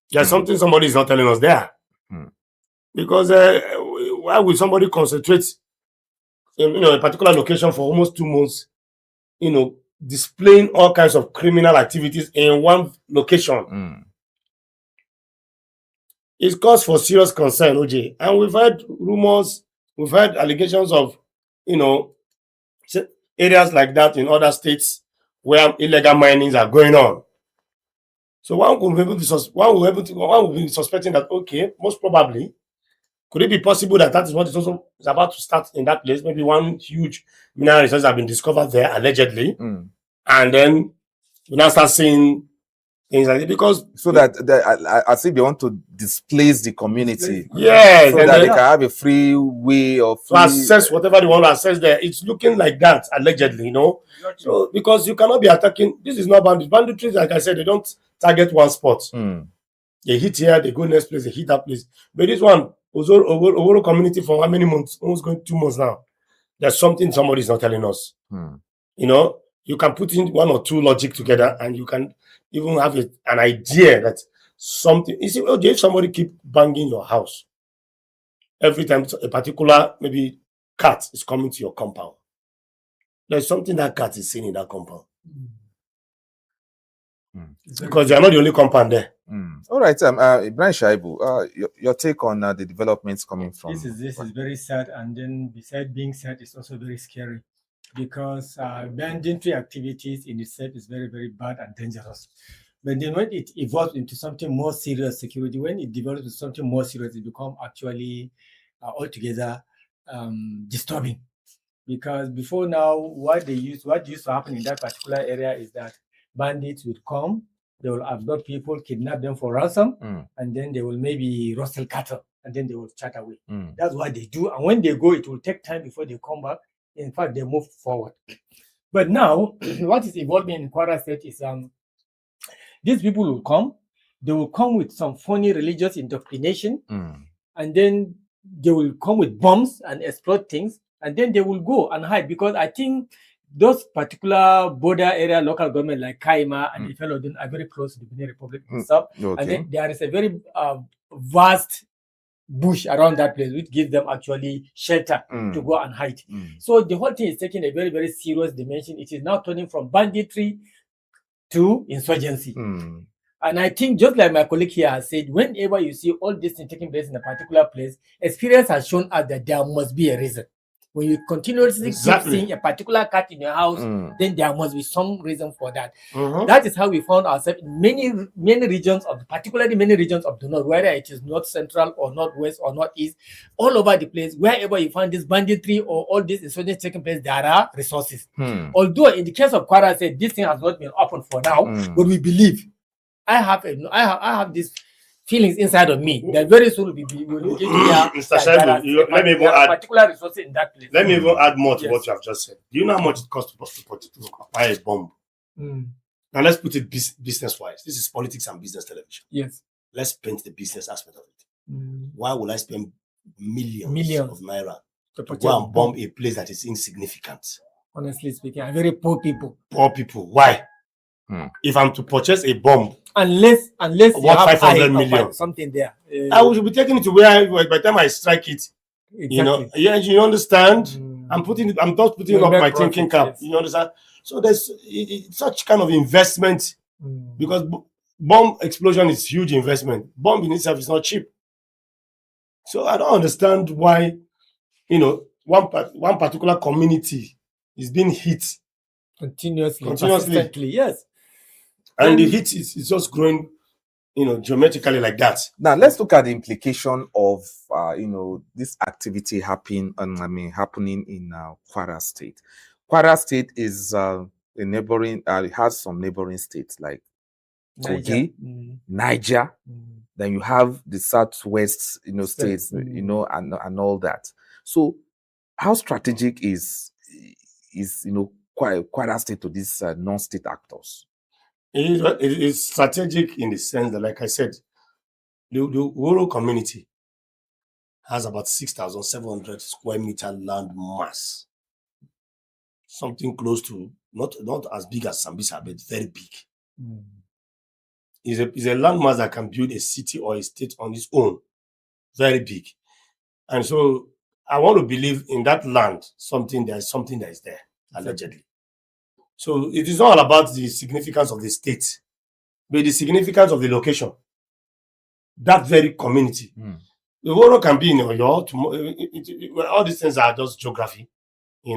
There's something somebody is not telling us there. Because why would somebody concentrate in a particular location for almost 2 months, displaying all kinds of criminal activities in one location? It's cause for serious concern, OJ. And we've heard rumors, we've heard allegations of, areas like that in other states where illegal minings are going on. So one will be suspecting that, okay, most probably, could it be possible that is what is also about to start in that place? Maybe one huge mineral resources have been discovered there, allegedly. And then we now start seeing things like that, because so that I think they want to displace the community. Yes, so that they can have a free way of access whatever they want to access there. It's looking like that, allegedly, So because you cannot be attacking. This is not banditry. Banditry, like I said, they don't target one spot. They hit here, they go next place, they hit that place. But this one, Oworo community, for how many months? Almost going 2 months now. There's something somebody is not telling us. You can put in 1 or 2 logic together, and you can even have an idea that something. You see, if somebody keep banging your house every time a particular maybe cat is coming to your compound, there's something that cat is seeing in that compound. Because they are not the only compound there. All right, Ibrahim Shaibu, your take on the developments coming from this is very sad, and then besides being sad, it's also very scary, because banditry activities in itself is very, very bad and dangerous. But then when it evolves into something more serious, security, when it develops into something more serious, it becomes actually altogether disturbing. Because before now, what used to happen in that particular area is that bandits would come, they will abduct people, kidnap them for ransom, and then they will maybe rustle cattle, and then they will chat away. That's what they do. And when they go, it will take time before they come back. In fact, they move forward. But now, what is evolving in Kwara State is these people will come. They will come with some funny religious indoctrination, and then they will come with bombs and explode things, and then they will go and hide, because I think those particular border area local government like Kaima and Ifelodun are very close to the Benin Republic itself. And then there is a very vast bush around that place, which gives them actually shelter to go and hide. So the whole thing is taking a very, very serious dimension. It is now turning from banditry to insurgency. And I think, just like my colleague here has said, whenever you see all this thing taking place in a particular place, experience has shown us that there must be a reason. When you continuously keep seeing a particular cat in your house, then there must be some reason for that. That is how we found ourselves in many regions particularly many regions of the north, whether it is north central or northwest or northeast, all over the place, wherever you find this banditry or all this insurgency taking place, there are resources. Although in the case of Kwara State, this thing has not been opened for now, but we believe, I have this feelings inside of me that very soon we will get here. Mr. Shaibu, let me even add particular resources in that place. Let me even add more to what you have just said. Do you know how much it costs to acquire a bomb? Now let's put it business-wise. This is politics and business television. Yes. Let's paint the business aspect of it. Why would I spend millions of naira to go and bomb a place that is insignificant? Honestly speaking, I'm very poor people. Poor people. Why? If I'm to purchase a bomb, unless you have 500 million something there, I will be taking it to where by the time I strike it, you understand. I'm just putting up my thinking cap. You understand? So there's such kind of investment, because bomb explosion is huge investment. Bomb in itself is not cheap. So I don't understand why, one particular community is being hit continuously, consistently. Yes. And the heat is just growing, geometrically like that. Now let's look at the implication of this activity happening in Kwara State. Kwara State is a neighboring. It has some neighboring states like Kogi, Niger. Then you have the southwest, states, and all that. So, how strategic is Kwara State to these non-state actors? It is strategic in the sense that, like I said, the rural community has about 6,700 square meter land mass. Something close to, not as big as Sambisa, but very big. It's a land mass that can build a city or a state on its own. Very big. And so I want to believe in that land, there is something that is there, allegedly. So it is not all about the significance of the state, but the significance of the location. That very community. The world can be in Oyo. All these things are just geography.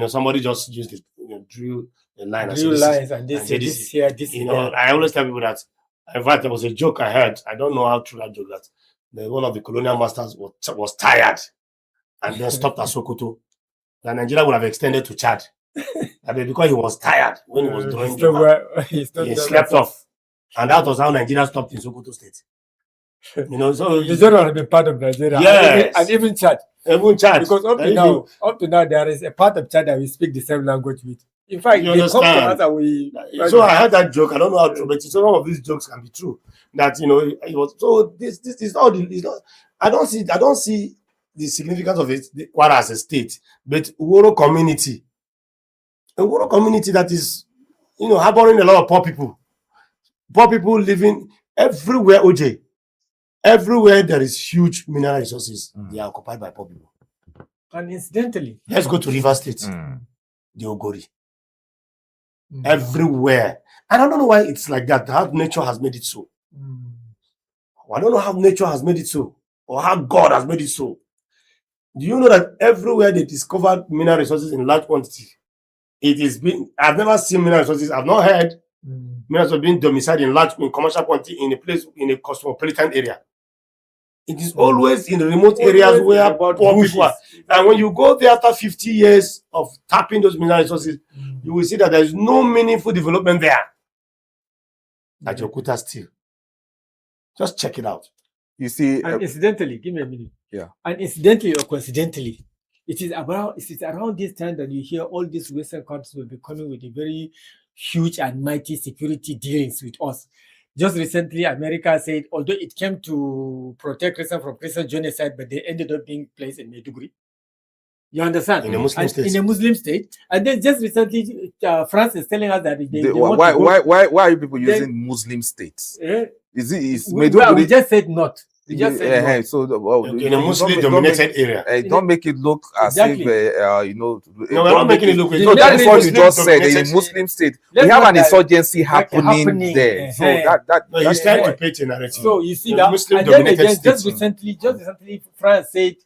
Somebody just used it, drew a line. Drew lines and this here, this here. I always tell people that. In fact, there was a joke I heard. I don't know how true that joke that one of the colonial masters was tired and then stopped at Sokoto. That Nigeria would have extended to Chad. Because he was tired when he was doing he slept off. And that was how Nigeria stopped in Sokoto State. So Nigeria has been part of Nigeria. Yes. And even Chad. Because up to now, there is a part of Chad that we speak the same language with. In fact, you understand. So I heard that joke. I don't know how true, but some of these jokes can be true. That it was so. This is not. I don't see the significance of it. Kwara as a state, but Woro community. A rural community that is, harboring a lot of poor people. Poor people living everywhere, OJ. Everywhere there is huge mineral resources, they are occupied by poor people. And incidentally, let's go to River State, the Ogori. everywhere. And I don't know why it's like that, how nature has made it so. I don't know how nature has made it so, or how God has made it so. Do you know that everywhere they discovered mineral resources in large quantity, it is been, I've never seen mineral resources, I've not heard minerals are being domiciled in commercial quantity in a place, in a cosmopolitan area. It is always in the remote areas where poor people are. And when you go there after 50 years of tapping those mineral resources, you will see that there is no meaningful development there. At Yokuta still. Just check it out. You see, and incidentally, give me a minute. Yeah. And incidentally or coincidentally, it is around this time that you hear all these Western countries will be coming with a very huge and mighty security dealings with us. Just recently, America said, although it came to protect Christians from Christian genocide, but they ended up being placed in Maiduguri. You understand? In a Muslim state. In a Muslim state. And then just recently, France is telling us that they why are you people using Muslim states? Is it we just said not. We just said so in a Muslim dominated area. Don't make it look as if No, we're not making it look. No, that is what you just said. In a Muslim state, we have an insurgency happening there. So he's trying to paint a narrative. So you see that, Muslim and then dominated again, just recently, France said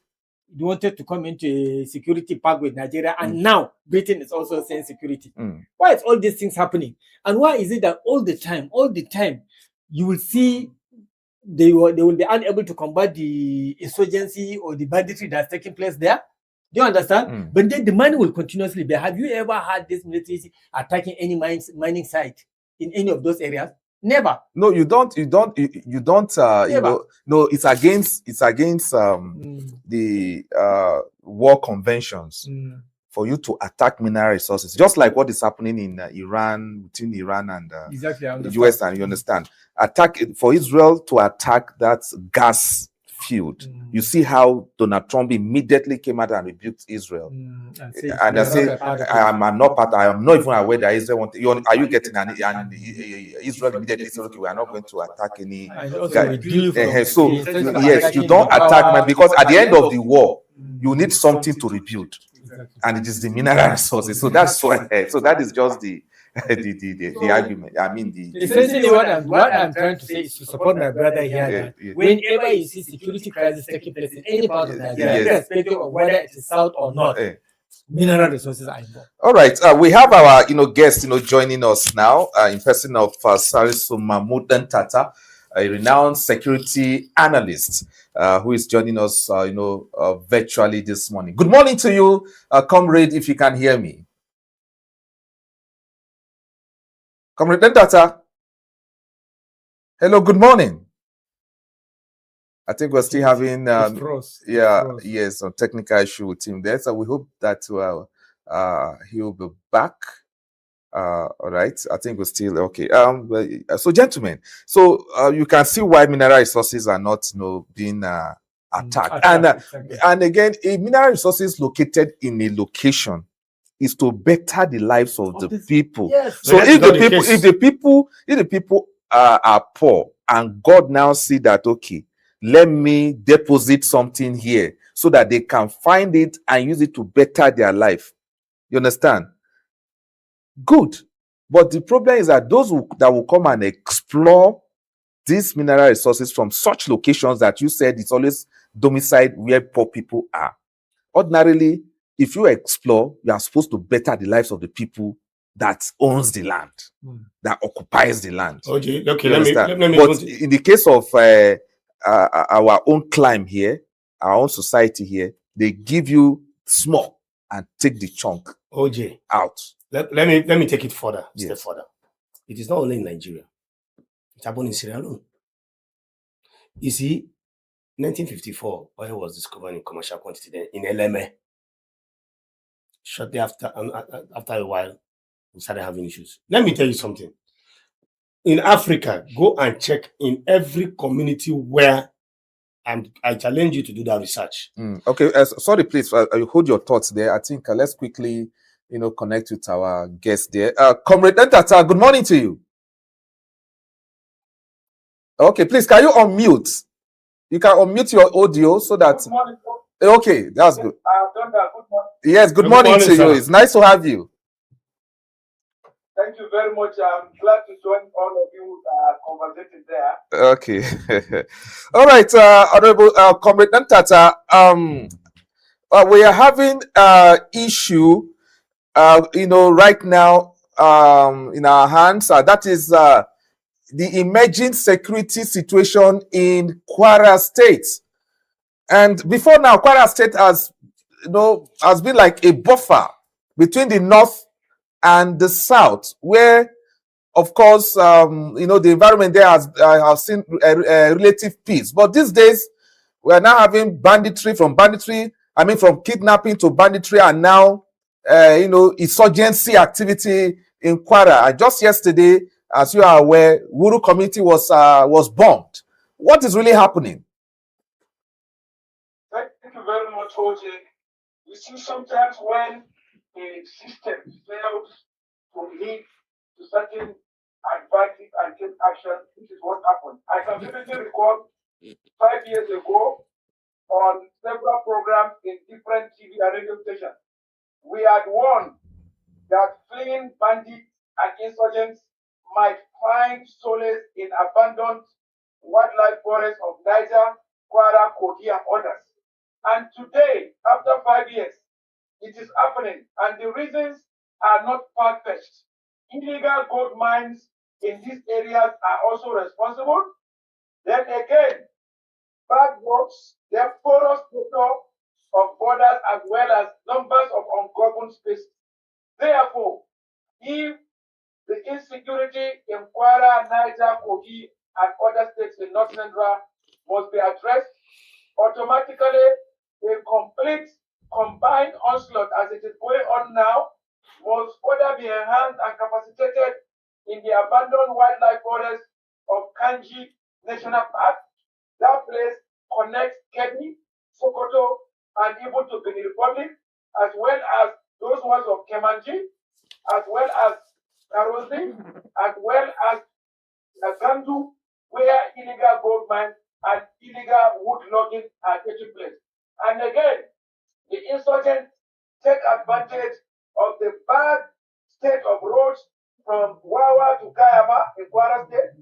they wanted to come into a security pact with Nigeria, and now Britain is also saying security. Why is all these things happening? And why is it that all the time, you will see they will be unable to combat the insurgency or the banditry that's taking place there? Do you understand? But then the money will continuously be. Have you ever had this military attacking any mining site in any of those areas? Never. No, you don't. No, it's against the war conventions for you to attack mineral resources, just like what is happening in Iran, between Iran and the US. And you understand, for Israel to attack that gas field. You see how Donald Trump immediately came out and rebuked Israel, and I say, I am not even aware that Israel want. Are you getting Israel immediately said, okay, we are not going to attack any guy. So yes, you don't attack, because at the end of the war, you need something to rebuild, and it is the mineral resources. So that's why. So that is just the argument. I mean, essentially what I'm trying to say is to support my brother here. Whenever you see security crisis taking place in any part of Nigeria, irrespective of whether it is south or north, mineral resources are involved. All right, we have our guest joining us now in person of Salisu Mahmood Tata, a renowned security analyst who is joining us virtually this morning. Good morning to you, comrade, if you can hear me. Comrade Tata. Hello, good morning. I think we're still having a technical issue with him there. So we hope that he'll be back. All right. I think we're still okay. So gentlemen, you can see why mineral resources are not being attacked. And again, a mineral resources located in a location is to better the lives of the people. Yes. So if the people are poor, and God now see that, okay, let me deposit something here so that they can find it and use it to better their life. You understand? Good. But the problem is that those that will come and explore these mineral resources from such locations that you said it's always domiciled where poor people are. Ordinarily, if you explore, you are supposed to better the lives of the people that owns the land, that occupies the land. Okay, let me. But in the case of our own climb here, our own society here, they give you small and take the chunk out. Let me take it further, step further. It is not only in Nigeria. It happened in Sierra Leone. You see, 1954, oil was discovered in commercial quantity in LMA. Shortly after a while, we started having issues. Let me tell you something. In Africa, go and check in every community where, and I challenge you to do that research. Okay, sorry, please, hold your thoughts there. I think let's quickly, connect with our guest there. Comrade Tata, good morning to you. Okay, please, can you unmute? You can unmute your audio so that. Good morning. Okay, that's good. I've done that. Good morning. Yes, good morning to sir. you. It's nice to have you. Thank very much. I'm glad to join all of you conversating there. Okay. All right, Honorable Comrade Nantata, we are having issue, right now in our hands. That is the emerging security situation in Kwara State. And before now, Kwara State has been like a buffer between the north and the south, where, of course, the environment there has seen a relative peace. But these days, we are now having from kidnapping to banditry, and now, insurgency activity in Kwara. And just yesterday, as you are aware, Wuru community was bombed. What is really happening? Thank you very much, OJ. You see, sometimes when a system fails to lead to certain advantage and take action, this is what happened. I can vividly recall 5 years ago on several programs in different TV and radio stations, we had warned that fleeing bandits and insurgents might find solace in abandoned wildlife forests of Niger, Kwara, Kogi, and others. And today, after 5 years, it is happening, and the reasons are not far-fetched. Illegal gold mines in these areas are also responsible. Then again, bad roads, the porous nature of borders, as well as numbers of ungoverned spaces. Therefore, if the insecurity in Kwara, Niger, Kogi, and other states in North Central must be addressed, automatically a complete combined onslaught, as it is going on now, must further be enhanced and capacitated in the abandoned wildlife forest of Kanji National Park. That place connects Kebbi, Sokoto, and even to Benin Republic, as well as those ones of Kemanji, as well as Karozi, as well as Gandu, where illegal gold mines and illegal wood logging are taking place. And again, the insurgents take advantage of the bad state of roads from Wawa to Kayama in Kwara State,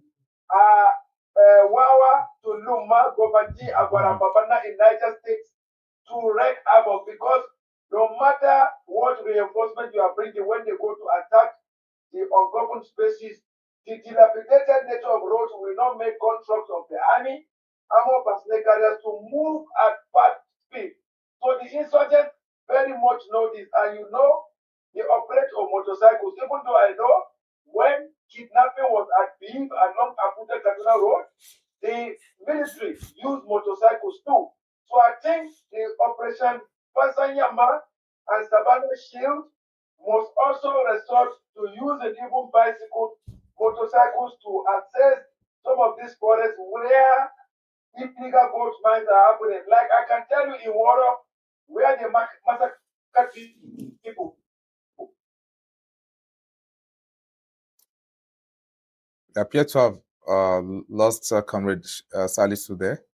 Wawa to Luma, Gobanji, Agwarambabana in Niger State to wreak havoc, because no matter what reinforcement you are bringing when they go to attack the ungoverned spaces, the dilapidated nature of roads will not make gun trucks of the army, armor personnel carriers to move at fast speed. So the insurgents very much know this, and they operate on motorcycles. Even though I know when kidnapping was at Beef along Abuja Kaduna Road, the military used motorcycles too. So I think the Operation Pasanyama and Savannah Shield must also resort to using even motorcycles to access some of these forests where illegal gold mines are happening. Like I can tell you in Wara, where they massacre people. I appear to have lost Comrade Salisu there.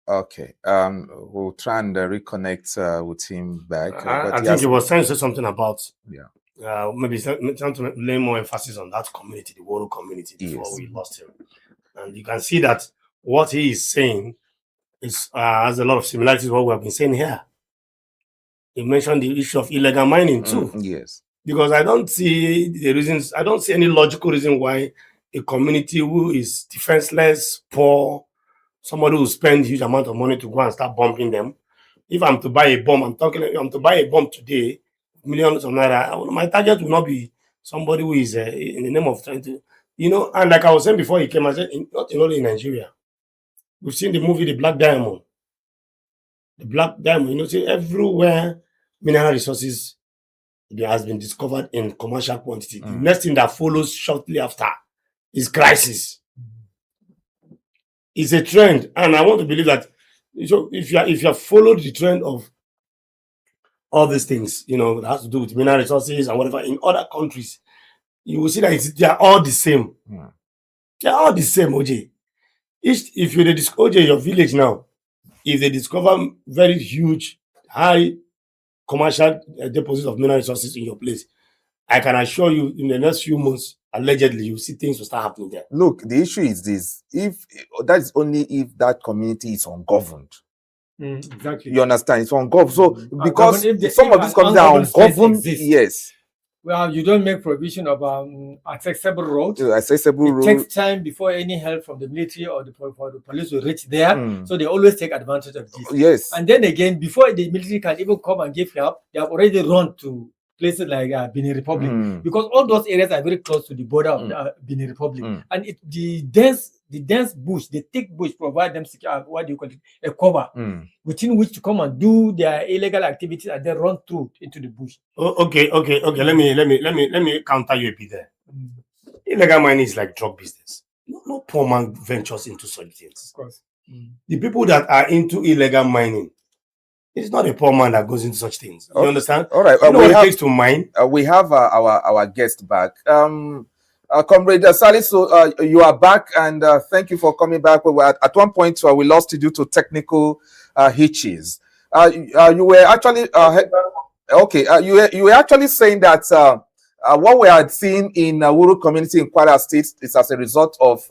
Okay, we'll try and reconnect with him back. I think he was trying to say something about maybe trying to lay more emphasis on that community, the Woro community, before we lost him. And you can see that what he is saying is has a lot of similarities with what we have been saying here. He mentioned the issue of illegal mining too. Yes. Because I don't see the reasons, I don't see any logical reason why a community who is defenseless, poor, somebody who spend huge amount of money to go and start bombing them. If I'm to buy a bomb, I'm to buy a bomb today, millions of naira, my target will not be somebody who is in the name of trying to, and like I was saying before he came, I said, not only in Nigeria. We've seen the movie The Black Diamond. The Black Diamond, see, everywhere mineral resources has been discovered in commercial quantity. The next thing that follows shortly after is crisis. It's a trend, and I want to believe that if you have followed the trend of all these things, that has to do with mineral resources and whatever in other countries, you will see that they are all the same. They are all the same, OJ. If you OJ, your village now, if they discover very huge, high commercial deposits of mineral resources in your place, I can assure you, in the next few months, allegedly, you see things will start happening there. Look, the issue is this: if that is only if that community is ungoverned. Exactly. You understand? It's ungoverned. So because some if of these communities are ungoverned, yes. Well, you don't make provision of accessible roads. Accessible road. It takes time before any help from the military or the police will reach there. So they always take advantage of this. Yes. And then again, before the military can even come and give help, they have already run to places like Benin Republic, because all those areas are very close to the border of the Benin Republic, and the dense bush, the thick bush, provide them what do you call it, a cover within which to come and do their illegal activities and then run through into the bush. Okay. Let me counter you a bit there. Illegal mining is like drug business. No poor man ventures into such things. Of course, the people that are into illegal mining, it's not a poor man that goes into such things. You understand? All right. You know what it takes to mine? We have our guest back. Comrade Salisu, you are back, and thank you for coming back. At one point, we lost you due to technical hitches. You were actually you were actually saying that what we had seen in Wuru community in Kwara State is as a result of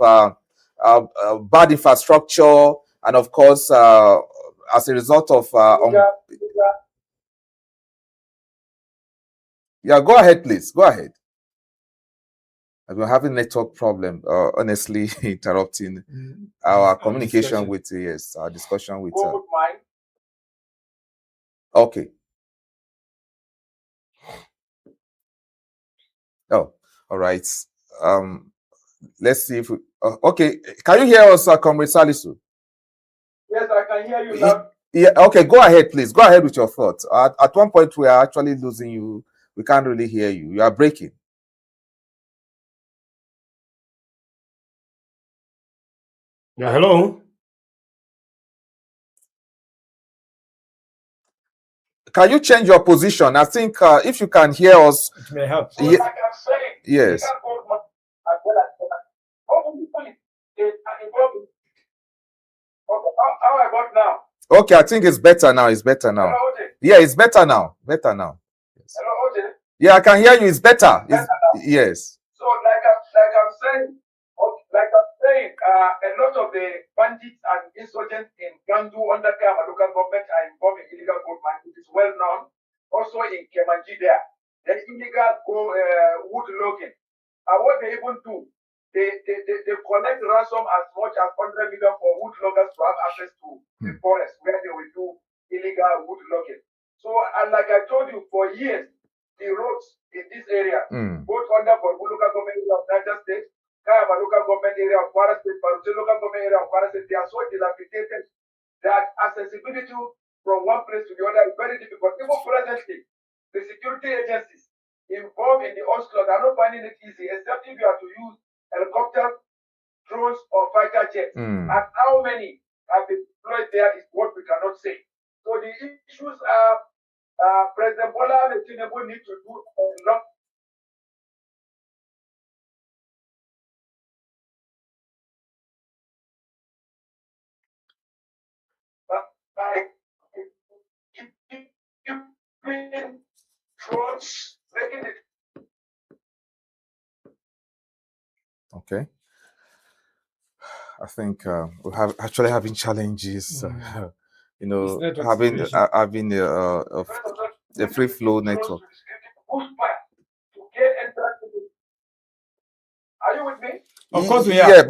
bad infrastructure, and of course, as a result of yeah, go ahead, please. Go ahead. We're having network problem. Honestly, interrupting our communication with our discussion with. Okay. Oh, all right. Let's see if we. Okay, can you hear us, Comrade Salisu? Yes, I can hear you now. Yeah. Okay, go ahead, please. Go ahead with your thoughts. At one point, we are actually losing you. We can't really hear you. You are breaking. Yeah, hello. Can you change your position? I think if you can hear us, it may help. So like I'm saying, yes. How about now? Okay, I think it's better now. It's better now. Hello, yeah, it's better now. Better now. Yes. Hello, yeah, I can hear you. It's better. Yes. So like I'm saying, a lot of the bandits and insurgents in Gandu under Kama local government are involved in illegal gold mining. It is well known. Also in Kemanji there, the illegal wood logging. And what they even do, they collect ransom as much as 100 million for wood loggers to have access to the forest where they will do illegal wood logging. So, and like I told you, for years, the roads in this area, both under Borgu local government area of Niger State, Kayama local government area of Kwara State, Baruche local government area of Kwara State, they are so dilapidated that accessibility from one place to the other is very difficult. Even presently, the security agencies involved in the onslaught are not finding it easy, except if you are to use helicopter, drones, or fighter jets. And how many have been deployed there is what we cannot say. So the issues are President Bola Tinubu need to do a lot. By drones, making it. Okay. I think we have actually having challenges. You know, having a free flow network. Are you with me? Of course we are. Yeah,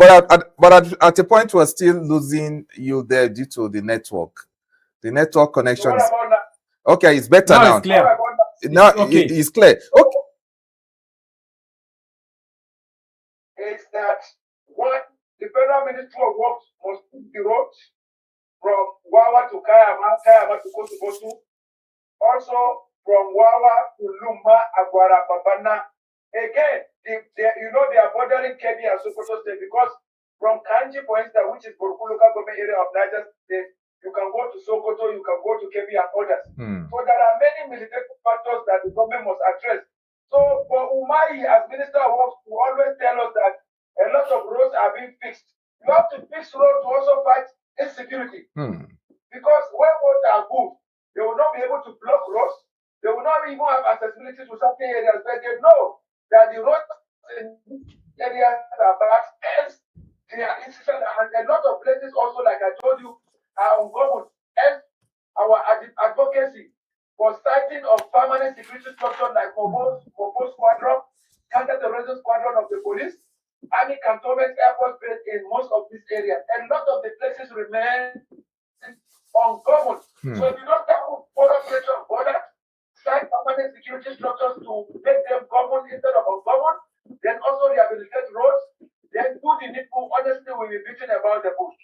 but at a point we're still losing you there due to the network. The network connections. Okay, it's better now. It's clear. Now okay. It's clear. Okay. It's that what the Federal Ministry of Works must put the roads from Wawa to Kayama, Kayama to Kotu, also from Wawa to Lumba, Agwara, Babana. Again, they are bordering Kebbi and Sokoto State, because from Kanji, for instance, which is Borgu local government area of Niger State, you can go to Sokoto, you can go to Kebbi and others. So there are many military factors that the government must address. So for Umahi, as Minister of Works, to always tell us that a lot of roads are being fixed. You have to fix roads to also fight insecurity. Because when roads are good, they will not be able to block roads. They will not even have accessibility to certain areas, but they know that the roads in areas are bad, hence they are insufficient, and a lot of places also, like I told you, are ungoverned. Hence, our advocacy for siting of permanent security structure like Mobile Squadron, counter-terrorism squadron of the police, Army cantonments, airport base in most of these areas. A lot of the places remain ungoverned. So if you don't have border pressure on border, site permanent security structures to make them governed instead of ungoverned, then also rehabilitate roads, then do the needful. Honestly, we'll be beating about the bush.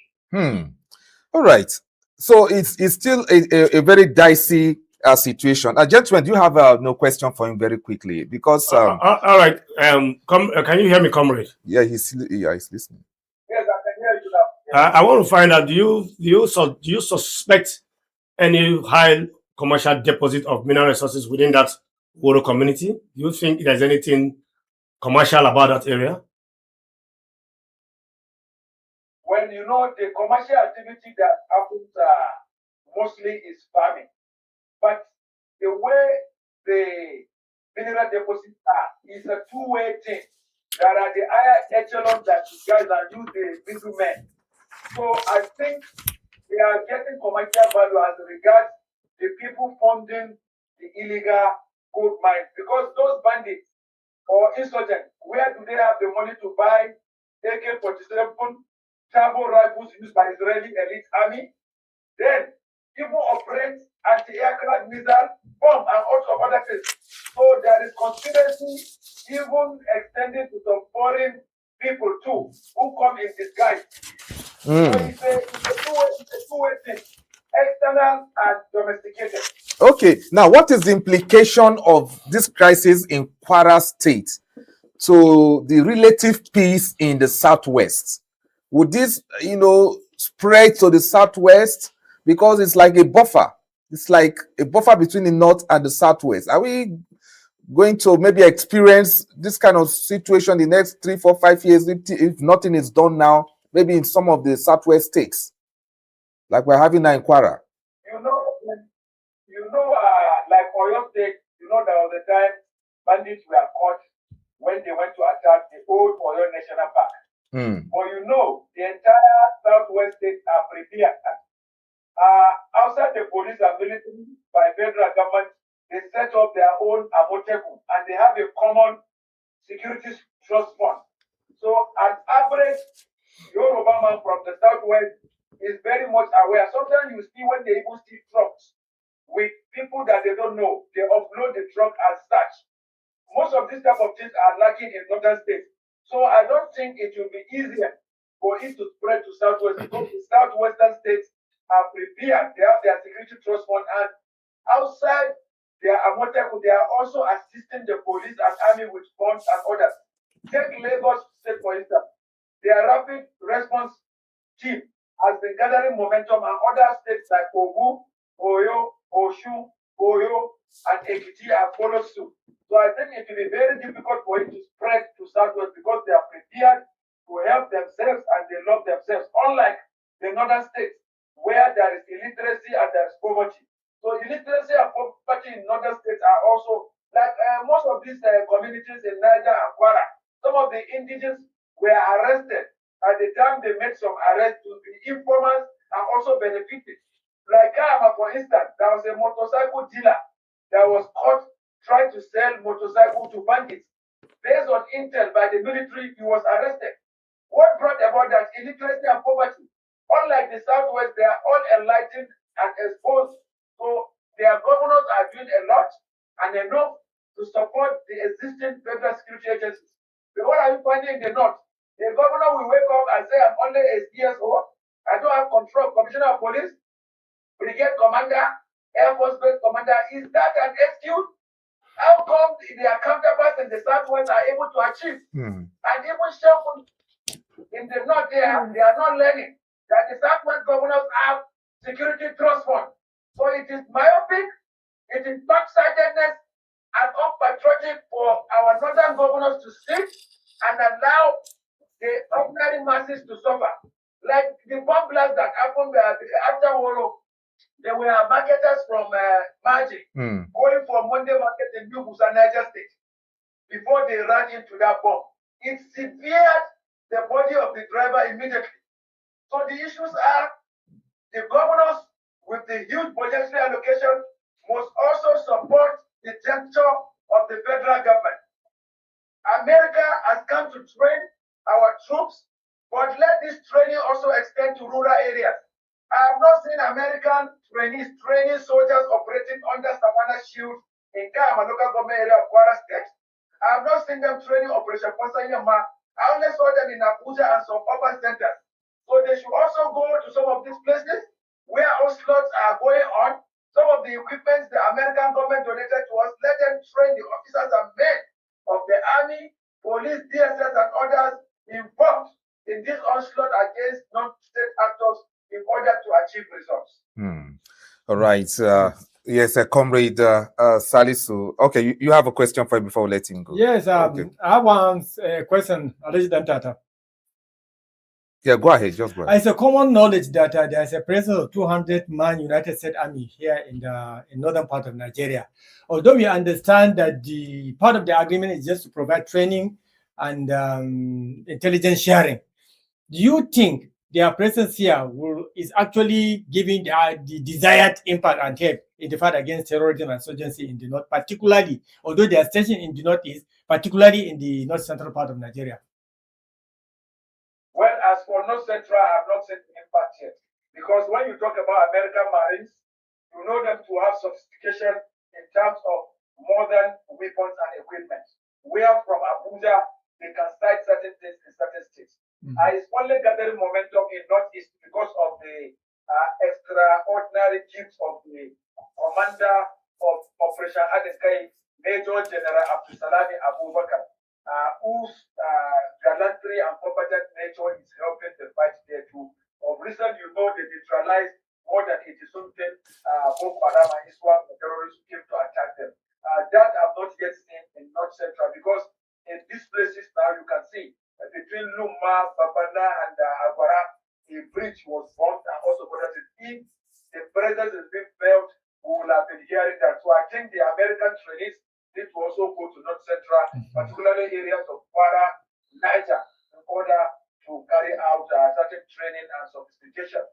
All right. So it's still a very dicey situation. Gentlemen, do you have no question for him very quickly? Because all right. Can you hear me, comrade? Yeah, he's listening. Yes, I can hear you now. I want to find out: do you suspect any high commercial deposit of mineral resources within that Woro community? Do you think there's anything commercial about that area? Well, you know, the commercial activity that happens mostly is farming. But the way the mineral deposits are is a two-way thing. There are the higher echelons that you guys are using the middlemen. So I think they are getting commercial value as regards the people funding the illegal gold mines, because those bandits or insurgents, where do they have the money to buy AK-47 turbo rifles used by Israeli elite army? Then even operate anti-aircraft missile, bomb, and also other things. So there is conspiracy even extending to some foreign people too, who come in disguise. So it's a two-way thing, external and domesticated. Okay, now what is the implication of this crisis in Kwara State to the relative peace in the Southwest? Would this, spread to the Southwest? Because it's like a buffer. It's like a buffer between the North and the Southwest. Are we going to maybe experience this kind of situation the next 3, 4, 5 years if nothing is done now, maybe in some of the Southwest states, like we're having now in Kwara? Like Oyo State, there was a time bandits were caught when they went to attack the old Oyo National Park. But the entire Southwest states are prepared. Outside the police and military by federal government, they set up their own Amoteku, and they have a common security trust fund. So as average Yoruba man from the Southwest is very much aware. Sometimes you see when they even see trucks with people that they don't know, they upload the truck as such. Most of these type of things are lacking in northern states. So I don't think it will be easier for it to spread to Southwest, because the Southwestern states are prepared. They have their security trust fund, and outside their Amoteku, they are also assisting the police and army with funds and others. Take Lagos State, for instance. Their rapid response team has been gathering momentum, and other states like Ogun, Oyo, Oshu, Oyo, and Ekiti have followed suit. So I think it will be very difficult for it to spread to Southwest, because they are prepared to help themselves and they love themselves, unlike the northern states where there is illiteracy and there is poverty. So illiteracy and poverty in northern states are also, like most of these communities in Niger and Kwara, some of the indigenous were arrested at the time they made some arrests to be informers and also benefited. Like Kama, for instance, there was a motorcycle dealer that was caught trying to sell motorcycle to bandits. Based on intel by the military, he was arrested. What brought about that? Illiteracy and poverty. Unlike the Southwest, they are all enlightened and exposed. So their governors are doing a lot and enough to support the existing federal security agencies. But what are you finding in the North? The governor will wake up and say, I'm only a CSO. I don't have control. Commissioner of Police, Brigade Commander, Air Force Base Commander. Is that an excuse? How come their counterparts in the Southwest are able to achieve? And even Sheffield in the North, they are not learning that the Southwest governors have security trust fund. So it is myopic, it is short-sightedness, and unpatriotic for our northern governors to sit and allow the ordinary masses to suffer. Like the bomb blast that happened after Woro, There were marketers from Magic going for Monday market in New Busa, Niger State, before they ran into that bomb. It severed the body of the driver immediately. So the issues are the governors with the huge budgetary allocation must also support the gesture of the federal government. America has come to train our troops, but let this training also extend to rural areas. I have not seen American trainees training soldiers operating under Savannah Shield in Kayama local government area of Kwara State. I have not seen them training Operation Konsanyama. I only saw them in Abuja and some urban centers. So they should also go to some of these places where onslaughts are going on. Some of the equipment the American government donated to us, let them train the officers and men of the army, police, DSS, and others involved in this onslaught against non-state actors in order to achieve results. All right. Yes, comrade Salisu. Okay, you have a question for him before we let him go. Yes, okay. I have one question, President Tata. Yeah, go ahead. Just go ahead. It's a common knowledge that there is a presence of 200-man United States Army here in northern part of Nigeria. Although we understand that the part of the agreement is just to provide training and intelligence sharing, do you think their presence here is actually giving the desired impact and help in the fight against terrorism and insurgency in the north, particularly, although they are stationed in the northeast, particularly in the north central part of Nigeria? Well, as for North Central, I have not seen the impact yet. Because when you talk about American Marines, you know them to have sophistication in terms of modern weapons and equipment. Where from Abuja, they can cite certain things in certain states. It's only gathering momentum in Northeast because of the extraordinary gifts of the commander of Operation Adekai, Major General Abdusalami Abubakar, whose gallantry and competent nature is helping the fight there too. Of recent, you know, they neutralized more than 80 something Boko Haram and Islam terrorists who came to attack them. That I've not yet seen in North Central because in these places now you can see between Luma, Babana, and Agwara, a bridge was formed and also connected. If the presence is being felt, we will have been hearing that. So I think the American trainees need to also go to North Central, particularly areas of Kwara, Niger, in order to carry out certain training and sophistication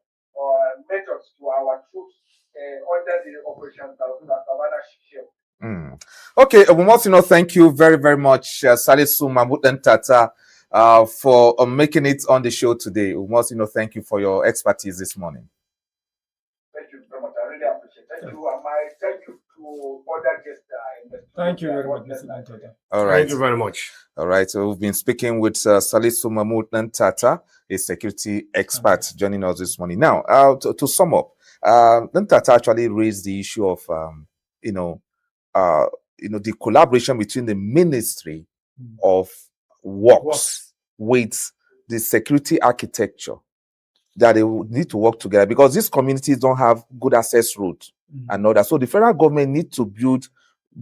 methods to our troops under the Operation Savannah Shield. Okay, we must thank you very, very much, Salisu Mahmoud Tata, for making it on the show today. We must thank you for your expertise this morning. Thank you very much. I really appreciate it. Thank you. Thank you to other guests. Thank you very much, Mr. Tata. All right. Thank you very much. All right. So we've been speaking with Salisu Mahmoud Tata, a security expert, joining us this morning. Now, to sum up, Tata actually raised the issue of the collaboration between the Ministry of Works with the security architecture, that they would need to work together because these communities don't have good access roads and all that. So the federal government needs to build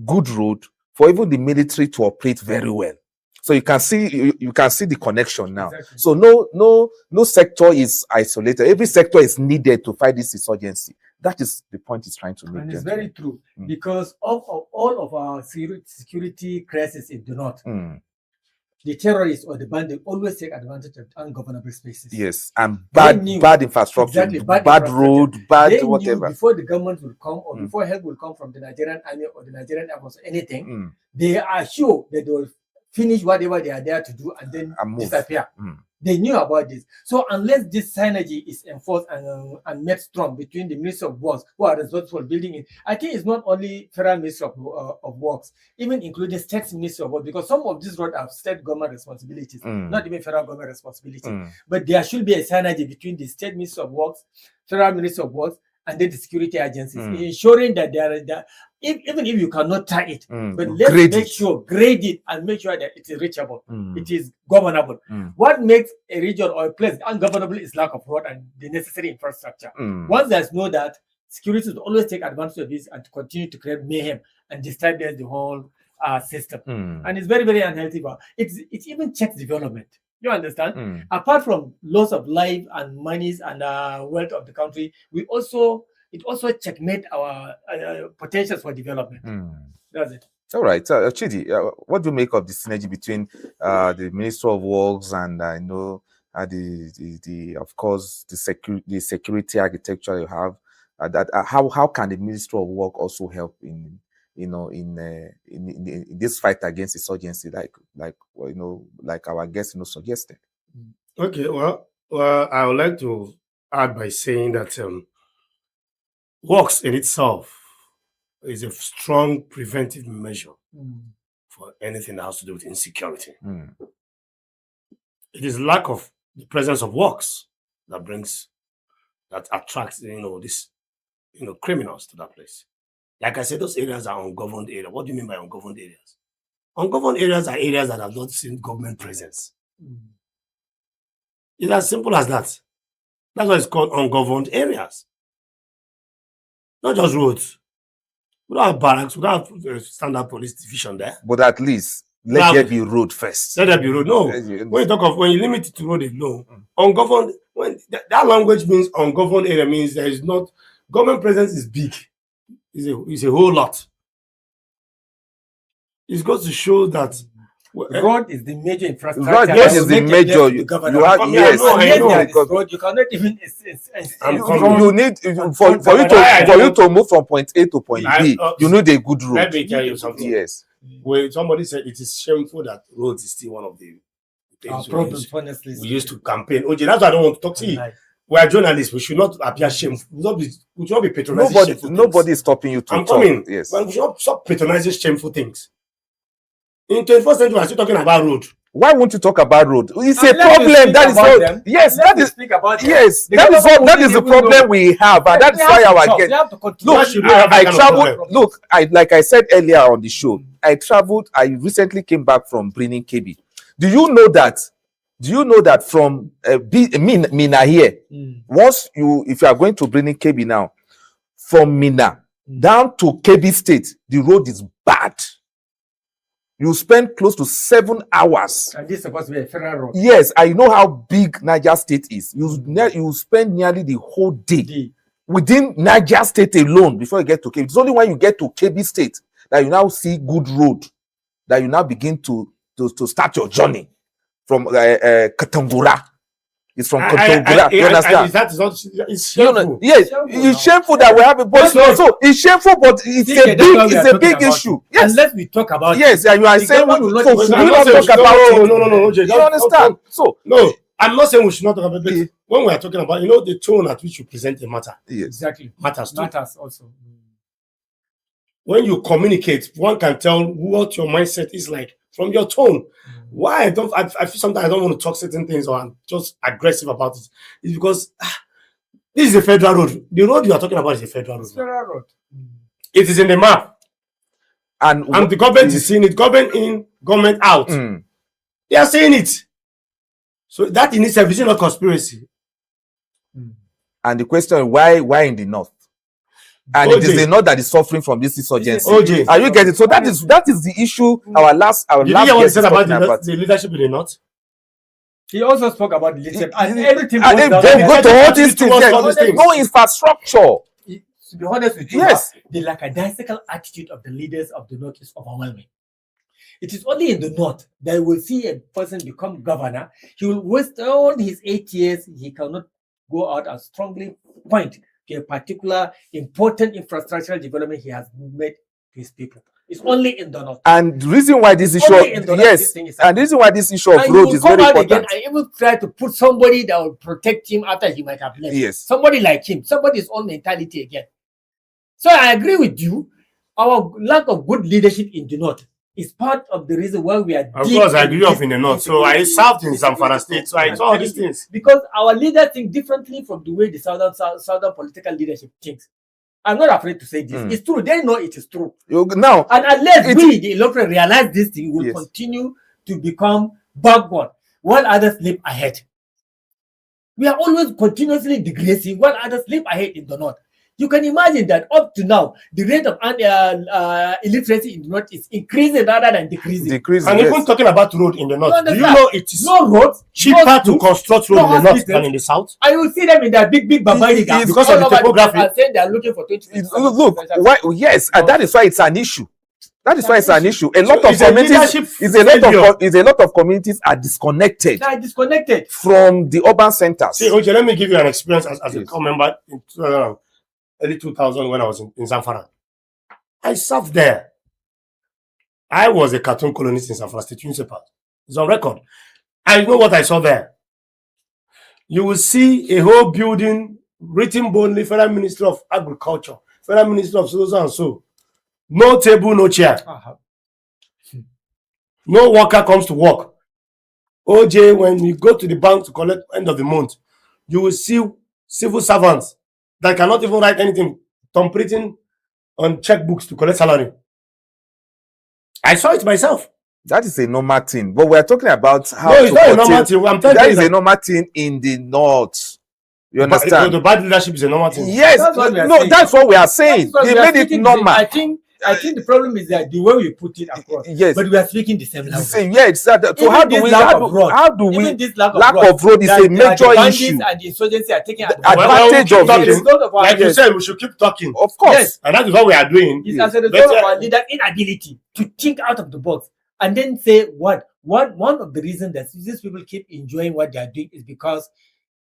good road for even the military to operate very well. So you can see the connection now. Exactly. So no sector is isolated. Every sector is needed to fight this insurgency. That is the point he's trying to make. And it's very true because of all of our security crises in the north, the terrorists or the bandits always take advantage of ungovernable spaces. Yes, and bad infrastructure, exactly, bad road, bad they whatever. Before the government will come or before help will come from the Nigerian army or the Nigerian Air Force or anything, they are sure that they will finish whatever they are there to do and then disappear. They knew about this. So unless this synergy is enforced and made strong between the Ministry of Works, who are responsible for building it, I think it's not only Federal Ministry of Works, even including State Ministry of Works, because some of these roads are state government responsibilities, not even federal government responsibility. But there should be a synergy between the State Ministry of Works, Federal Ministry of Works, and then the security agencies, ensuring that even if you cannot tie it, but let's grade it and make sure that it is reachable, it is governable. What makes a region or a place ungovernable is lack of road and the necessary infrastructure. Once there's that, security will always take advantage of this and to continue to create mayhem and destabilize the whole system. And it's very, very unhealthy. But it even checks development. You understand? Apart from loss of life and monies and wealth of the country, we also it also checkmate our potentials for development. That's it. All right, Chidi, what do you make of the synergy between the Ministry of Works and the of course the security architecture you have? How can the Ministry of Work also help in this fight against insurgency, like our guest suggested? Okay, well, I would like to add by saying that works in itself is a strong preventive measure for anything that has to do with insecurity. It is lack of the presence of works that attracts criminals to that place. Like I said, those areas are ungoverned areas. What do you mean by ungoverned areas? Ungoverned areas are areas that have not seen government presence. It's as simple as that. That's why it's called ungoverned areas. Not just roads. We don't have barracks. We don't have standard police division there. But at least let there be road first. Let there be road. No. When you limit it to road alone, ungoverned, that language means ungoverned area means there is not government presence is big. It's a whole lot. It's got to show that road is the major infrastructure. Road is the major. You have road. You cannot even. You need for you to move from point A to point B. You need a good road. Let me tell you something. Yes. When somebody said it is shameful that roads is still one of the things problems. Honestly, we used to campaign. Okay, that's why I don't want to talk to you. We are journalists. We should not appear shameful. We should not be patronizing. Nobody is stopping you to I'm talk. coming. Yes. But we should not stop patronizing shameful things. In 21st century, we're still talking about road. Why won't you talk about road? It's a problem. That is what. Yes, that is. Yes, that is the problem we have, and that's why our guest. Look, I traveled. Look, like I said earlier on the show, I traveled. I recently came back from Brini Kebbi. Do you know that from Mina here? If you are going to Brini Kebbi now, from Mina down to Kebbi State, the road is bad. You spend close to 7 hours. And this is supposed to be a federal road. Yes, I know how big Niger State is. You spend nearly the whole day within Niger State alone before you get to Kebbi. It's only when you get to Kebbi State that you now see good road, that you now begin to start your journey from Katangura. It's from Katangura. You understand? It's shameful. Yes, it's shameful that we have a boss. So it's shameful, but it's a big issue. Yes. Unless we talk about yes, and you are saying we not talk about it. No. You understand? So no, I'm not saying we should not talk about it. When we are talking about, the tone at which you present a matter. Yes. Exactly. Matters also. When you communicate, one can tell what your mindset is like from your tone. Why I feel sometimes I don't want to talk certain things or I'm just aggressive about it. It's because this is a federal road. The road you are talking about is a federal road. Federal road. It is in the map. And the government is seeing it. Government in, government out. They are saying it. So that in itself is not conspiracy. And the question is why in the north? And it is the north that is suffering from this insurgency. Are you getting it? So that is the issue. Our last you hear what he said about the leadership in the north? He also spoke about the leadership and everything. Go to all these things. No infrastructure. To be honest with you, yes, the lackadaisical attitude of the leaders of the north is overwhelming. It is only in the north that we will see a person become governor. He will waste all his 8 years. He cannot go out and strongly point to a particular important infrastructural development he has made to his people. It's only in the north. And the reason why this issue of, and the reason why this issue of road is very important. Again, I even try to put somebody that will protect him after he might have left. Yes. Somebody like him, somebody's own mentality again. So I agree with you. Our lack of good leadership in the north is part of the reason why we are. Of course, I grew up in the north, so I served in Zamfara State, so I saw all these things. Because our leaders think differently from the way the southern political leadership thinks. I'm not afraid to say this. It's true. They know it is true. Now, and unless we, the electorate, realize this thing, we will continue to become backward while others leap ahead. We are always continuously digressing while others leap ahead in the north. You can imagine that up to now, the rate of illiteracy in the north is increasing rather than decreasing. And even talking about road in the north, do you know it is no roads, cheaper to construct road in the north than in the south? I will see them in that big Babariga because of the topography. And saying they are looking for 20. Look, why? Yes, and that is why it's an issue. That is why it's an issue. A lot of communities is a lot of communities are disconnected. They are disconnected from the urban centers. See, okay, let me give you an experience as a member in early 2000 when I was in Zamfara. I served there. I was a cartoon colonist in Zamfara State Municipal. It's on record. I know what I saw there. You will see a whole building written boldly, Federal Ministry of Agriculture, Federal Ministry of so and so. No table, no chair. No worker comes to work. OJ, when you go to the bank to collect end of the month, you will see civil servants that cannot even write anything, thumbprinting on checkbooks to collect salary. I saw it myself. That is a normal thing. But we're talking about how no, it's not a normal thing. I'm telling that you is a normal thing in the north. You understand? The bad leadership is a normal thing. Yes, that's what we are saying. They made it normal. I think the problem is that the way we put it across. Yes. But we are speaking the same language. Yeah, it's that. So how do we lack of road is a major issue. And the insurgency are taking advantage of it. Like you said, we should keep talking. Of course. Yes. And that is what we are doing. It's as a result of our leader inability to think out of the box and then say one of the reasons that these people keep enjoying what they are doing is because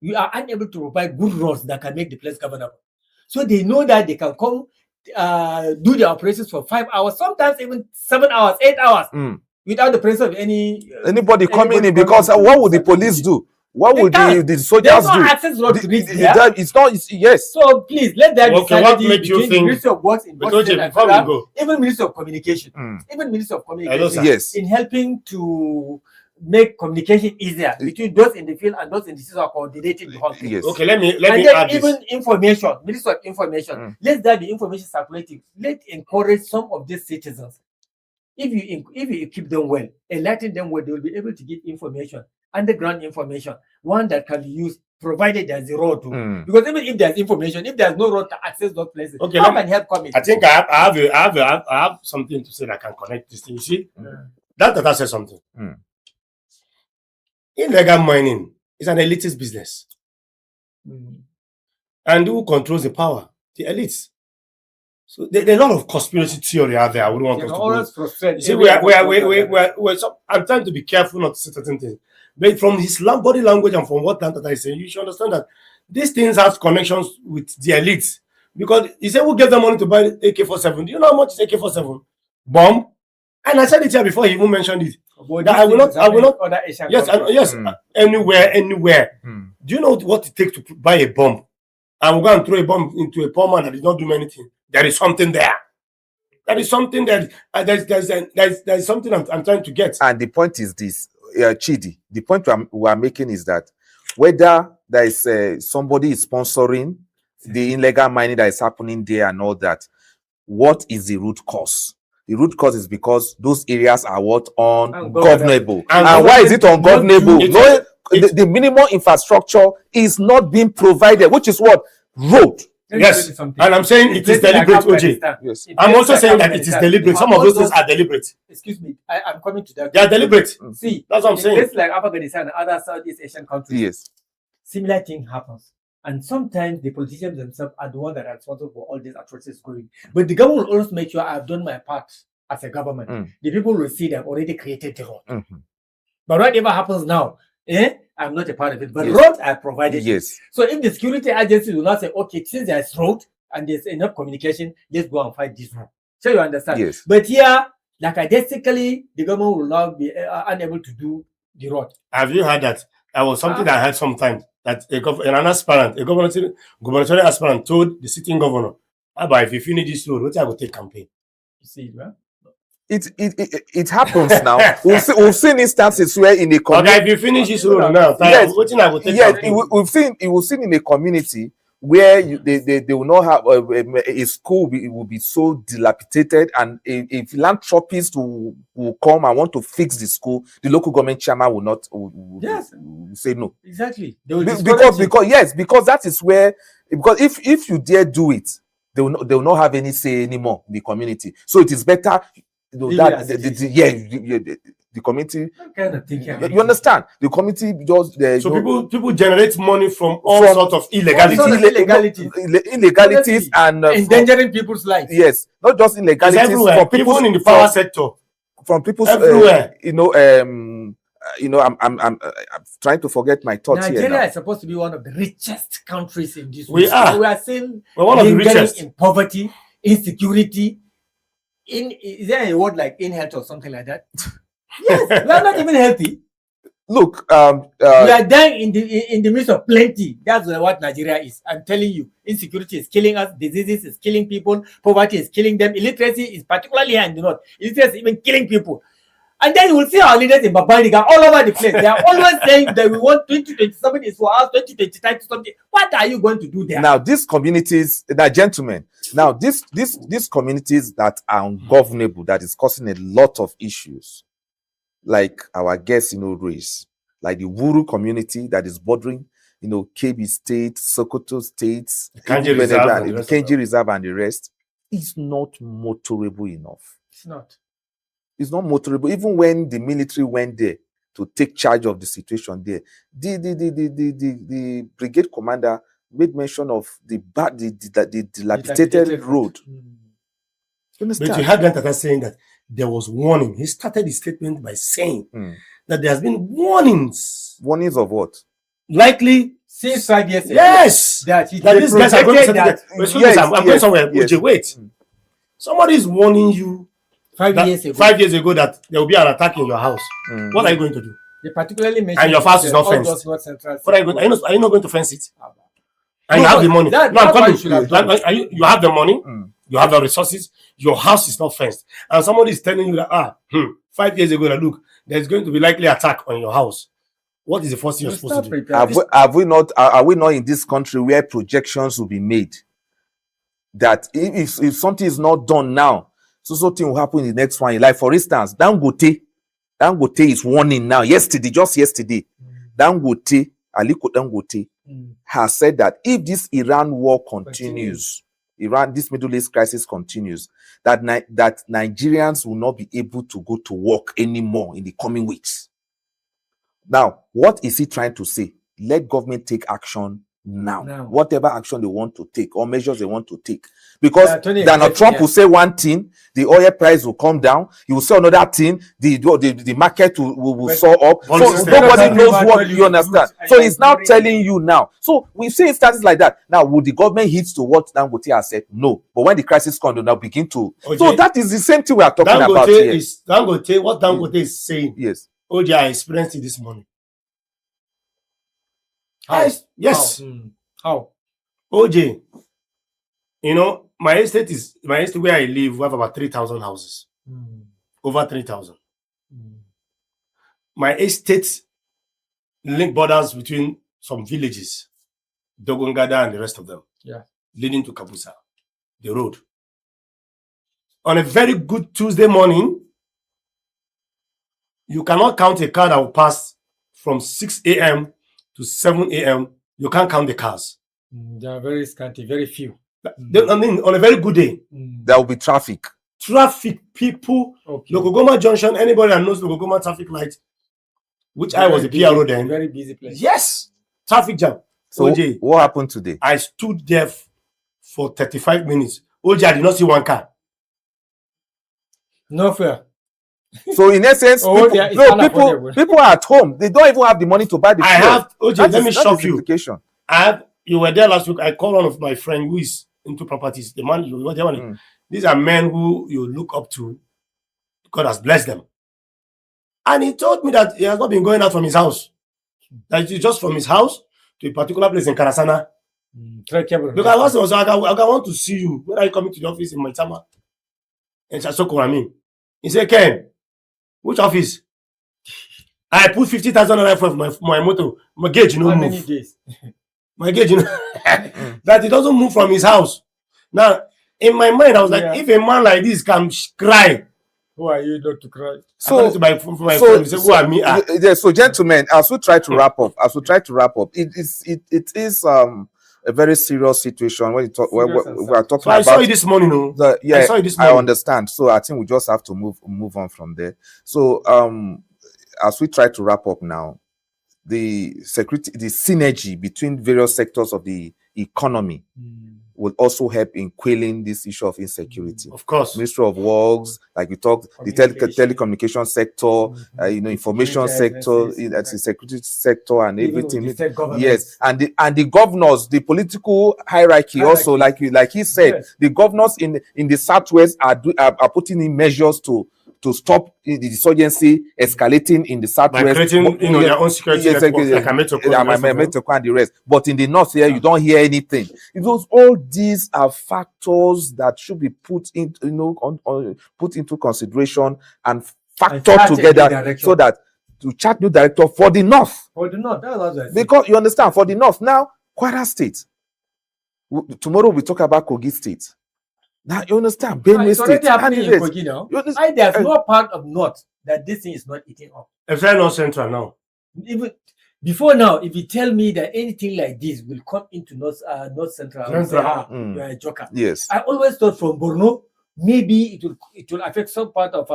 you are unable to provide good roads that can make the place governable. So they know that they can come do their operations for 5 hours, sometimes even 7 hours, 8 hours, without the presence of anybody coming in. Because what would the police do? What would the soldiers do? Access road to reach there. It's not. Yes. So please let that be what make you think? Ministry of Works in even Ministry of Communication, yes, in helping to make communication easier between those in the field and those in the system are coordinating the whole thing. Yes. Okay, let me add even this. Information, Ministry of Information. Let there be information circulating. Let's encourage some of these citizens. If you keep them well, enlighten them well, they will be able to give information, underground information, one that can be used, provided there's a road to. Because even if there's information, if there's no road to access those places, okay, how can help coming? I think I have something to say that can connect this thing. You see, that says something. Illegal mining is an elitist business. And who controls the power? The elites. So there's a lot of conspiracy theory out there. I wouldn't want us to go. See, I'm trying to be careful not to say certain things. But from his body language and from what I say, you should understand that these things have connections with the elites. Because he said, who gave them money to buy AK-47? Do you know how much is AK-47? Bomb. And I said it here before he even mentioned it. That I will not. Yes, anywhere. Do you know what it takes to buy a bomb? I will go and throw a bomb into a poor man that did not do anything. There is something there. There is something that there's something I'm trying to get. And the point is this, Chidi. The point we are making is that whether there is somebody is sponsoring the illegal mining that is happening there and all that, what is the root cause? The root cause is because those areas are ungovernable. And why is it ungovernable? The minimum infrastructure is not being provided, which is what? Road. Yes. And I'm saying it is deliberate, OJ. Yes. I'm also saying that it is deliberate. Some of those things are deliberate. Excuse me. I'm coming to that. They are deliberate. See, that's what I'm saying. It's like Afghanistan and other Southeast Asian countries. Yes. Similar thing happens. And sometimes the politicians themselves are the ones that are responsible for all these atrocities going. But the government will always make sure I've done my part as a government. The people will see they've already created the road. But whatever happens now, I'm not a part of it. But roads are provided. Yes. So if the security agency will not say, okay, since there's road and there's enough communication, let's go and fight this road. So you understand? Yes. But here, lackadaisically, the government will not be unable to do the road. Have you heard that? That was something that I heard sometimes, that an aspirant, a gubernatorial aspirant told the sitting governor, but if you finish this road, what I will take campaign? You see, right? It happens now. We've seen instances where in a community. Okay, if you finish this road now, yes, what I will take yes, campaign? we've seen in a community where they will not have a school will be so dilapidated, and a philanthropist will come and want to fix the school, the local government chairman will not will say no. Exactly. Because that is where, because if you dare do it, they will not have any say anymore in the community. So it is better, the community kind of thing. You understand? The community just so people generate money from all sorts of illegalities and endangering people's lives. Yes, not just illegalities from people, even in the power sector, from people's everywhere. I'm trying to forget my thoughts here. Nigeria is supposed to be one of the richest countries in this world. We are. We are still one of the richest in poverty, insecurity. Is there a word like in health or something like that? Yes, we are not even healthy. Look, we are dying in the midst of plenty. That's what Nigeria is. I'm telling you, insecurity is killing us. Diseases is killing people. Poverty is killing them. Illiteracy is particularly here in the north. Illiteracy is even killing people. And then you will see our leaders in Babariga all over the place. They are always saying that we want 2027 is for us, 2029 something. What are you going to do there? Now, these communities, gentlemen, now these communities that are ungovernable, that is causing a lot of issues, like our guests, race, like the Wuru community that is bordering, Kebbi State, Sokoto State, Kanji Reserve and the rest, is not motorable enough. It's not. It's not motorable. Even when the military went there to take charge of the situation there, the brigade commander made mention of the dilapidated road. You understand? But you had Gantata saying that there was warning. He started his statement by saying that there has been warnings. Warnings of what? Likely since 5 years ago. Yes. That these guys are going to that. I'm going somewhere. Yes. Wait. Somebody is warning you 5 years ago. 5 years ago that there will be an attack in your house. What are you going to do? They particularly mentioned and your house is not fenced. What are you going? Are you not going to fence it? And you have the money. I'm coming. You have the money. You have the resources. Your house is not fenced, and somebody is telling you that 5 years ago that look, there's going to be likely attack on your house. What is the first thing you're supposed to do? Are we not in this country where projections will be made that if something is not done now, so thing will happen in the next one? Like for instance, Dangote is warning now. Just yesterday, Aliko Dangote has said that if this Iran war continues, this Middle East crisis continues, that Nigerians will not be able to go to work anymore in the coming weeks. Now, what is he trying to say? Let government take action now. Whatever action they want to take or measures they want to take. Because Donald Trump will say one thing, the oil price will come down. He will say another thing, the market will soar up. So nobody knows what you understand. So he's now telling you now. So we say instances like that. Now, would the government hit to what Dangote has said? No. But when the crisis comes, they'll now begin to. So that is the same thing we are talking about here. What Dangote is saying. Yes. OJ, I experienced it this morning. How? Yes. How? OJ, my estate where I live, we have about 3,000 houses. Over 3,000. My estate link borders between some villages, Dogongada and the rest of them. Yeah. Leading to Kabusa, the road. On a very good Tuesday morning, you cannot count a car that will pass from 6 a.m. to 7 a.m. You can't count the cars. They are very scanty, very few. On a very good day, there will be traffic. People. Lokogoma Junction, anybody that knows Lokogoma traffic light, which I was a PRO then. Very busy place. Yes, traffic jam. So OJ, what happened today? I stood there for 35 minutes. OJ, I did not see one car. No fair. So in essence, people are at home. They don't even have the money to buy the fuel. OJ, let me shock you. You were there last week. I called one of my friends who is into properties. The man, these are men who you look up to. God has blessed them. And he told me that he has not been going out from his house. That it's just from his house to a particular place in Karasana. Because I want to see you. When are you coming to the office in Maitama? And Sasoko, he said, Ken, which office? I put 50,000 for my motor. My gauge, How many days? My gauge, that he doesn't move from his house. Now, in my mind, I was like, if a man like this can cry, Who are you not to cry? so my friend, say, who are me? So gentlemen, as we try to wrap up, it is a very serious situation when we are talking So I about. saw it this morning. I saw it this morning. I understand. So I think we just have to move on from there. So as we try to wrap up now, the synergy between various sectors of the economy will also help in quelling this issue of insecurity. Of course. Ministry of Works, like we talked, the telecommunication sector, information sector, the security sector, and everything. Yes, and the governors, the political hierarchy also, like he said, the governors in the Southwest are putting in measures to stop the insurgency escalating in the Southwest. By creating, their own security networks, like Ametoko and the rest. But in the North here, you don't hear anything. All these are factors that should be put into consideration and factored together so that to chart new director for the North. For the North, that's what I because you understand, for the North now, Kwara State. Tomorrow we talk about Kogi State. Now you understand, Benue it's already State. happening in Kogi now. There's no part of North that this thing is not eating up. It's very North Central now. Even before now, if you tell me that anything like this will come into North Central, I will say, you're a joker. Yes. I always thought from Borno, maybe it will affect some part of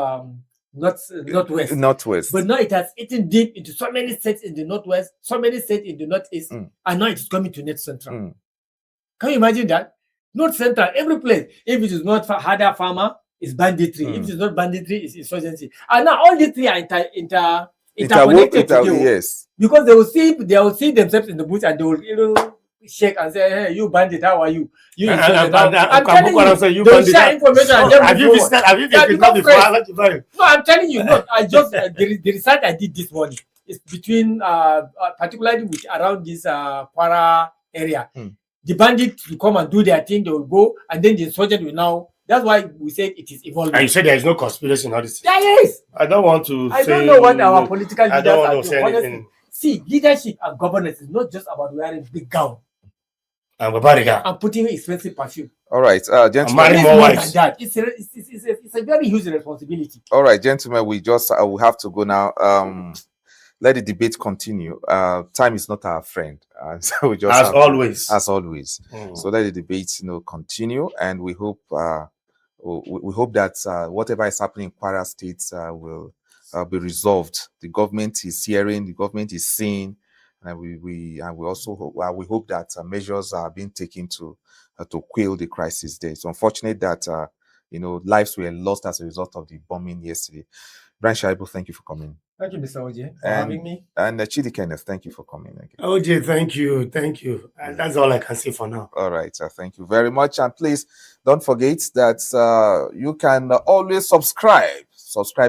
Northwest. Northwest. But now it has eaten deep into so many states in the Northwest, so many states in the Northeast, and now it's coming to North Central. Can you imagine that? North Central, every place. If it is not harder farmer, it's banditry. If it is not banditry, it's insurgency. And now all these three are interconnected together. Yes. Because they will see themselves in the bush and they will shake and say, "Hey, you bandit, how are you? You insurgent." I'm telling you, they will share information and have you visited before? No, I'm telling you, no. I just the research I did this morning is between particularly around this Kwara area. The bandits will come and do their thing, they will go, and then the insurgent will now. That's why we said it is evolving. And you said there is no conspiracy in all this. There is. I don't want to I don't know what our political leaders are doing. Honestly, see, leadership and governance is not just about wearing big gown and putting expensive perfume. All right, gentlemen. Marrying more wives. It's a very huge responsibility. All right, gentlemen, we have to go now. Let the debate continue. Time is not our friend, so we just as always. So let the debate, continue, and we hope that whatever is happening in Kwara State will be resolved. The government is hearing, the government is seeing, and we also hope that measures are being taken to quell the crisis there. It's unfortunate that lives were lost as a result of the bombing yesterday. Brian Shaibu, thank you for coming. Thank you, Mr. OJ, for having me. And Chidi Kenneth, thank you for coming again. OJ, thank you. And that's all I can say for now. All right, thank you very much. And please don't forget that you can always subscribe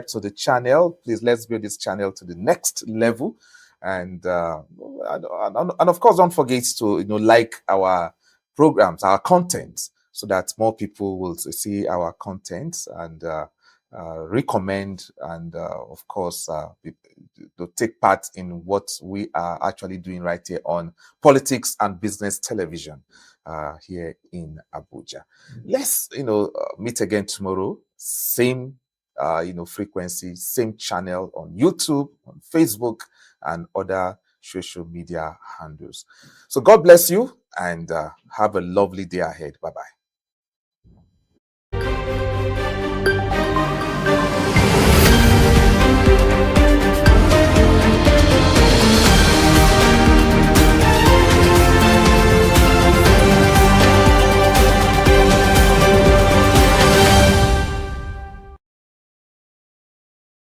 to the channel. Please, let's build this channel to the next level. And of course, don't forget to like our programs, our content, so that more people will see our content and recommend and of course to take part in what we are actually doing right here on Politics and Business Television here in Abuja. Let's meet again tomorrow, same frequency, same channel on YouTube, on Facebook, and other social media handles. So God bless you and have a lovely day ahead. Bye-bye.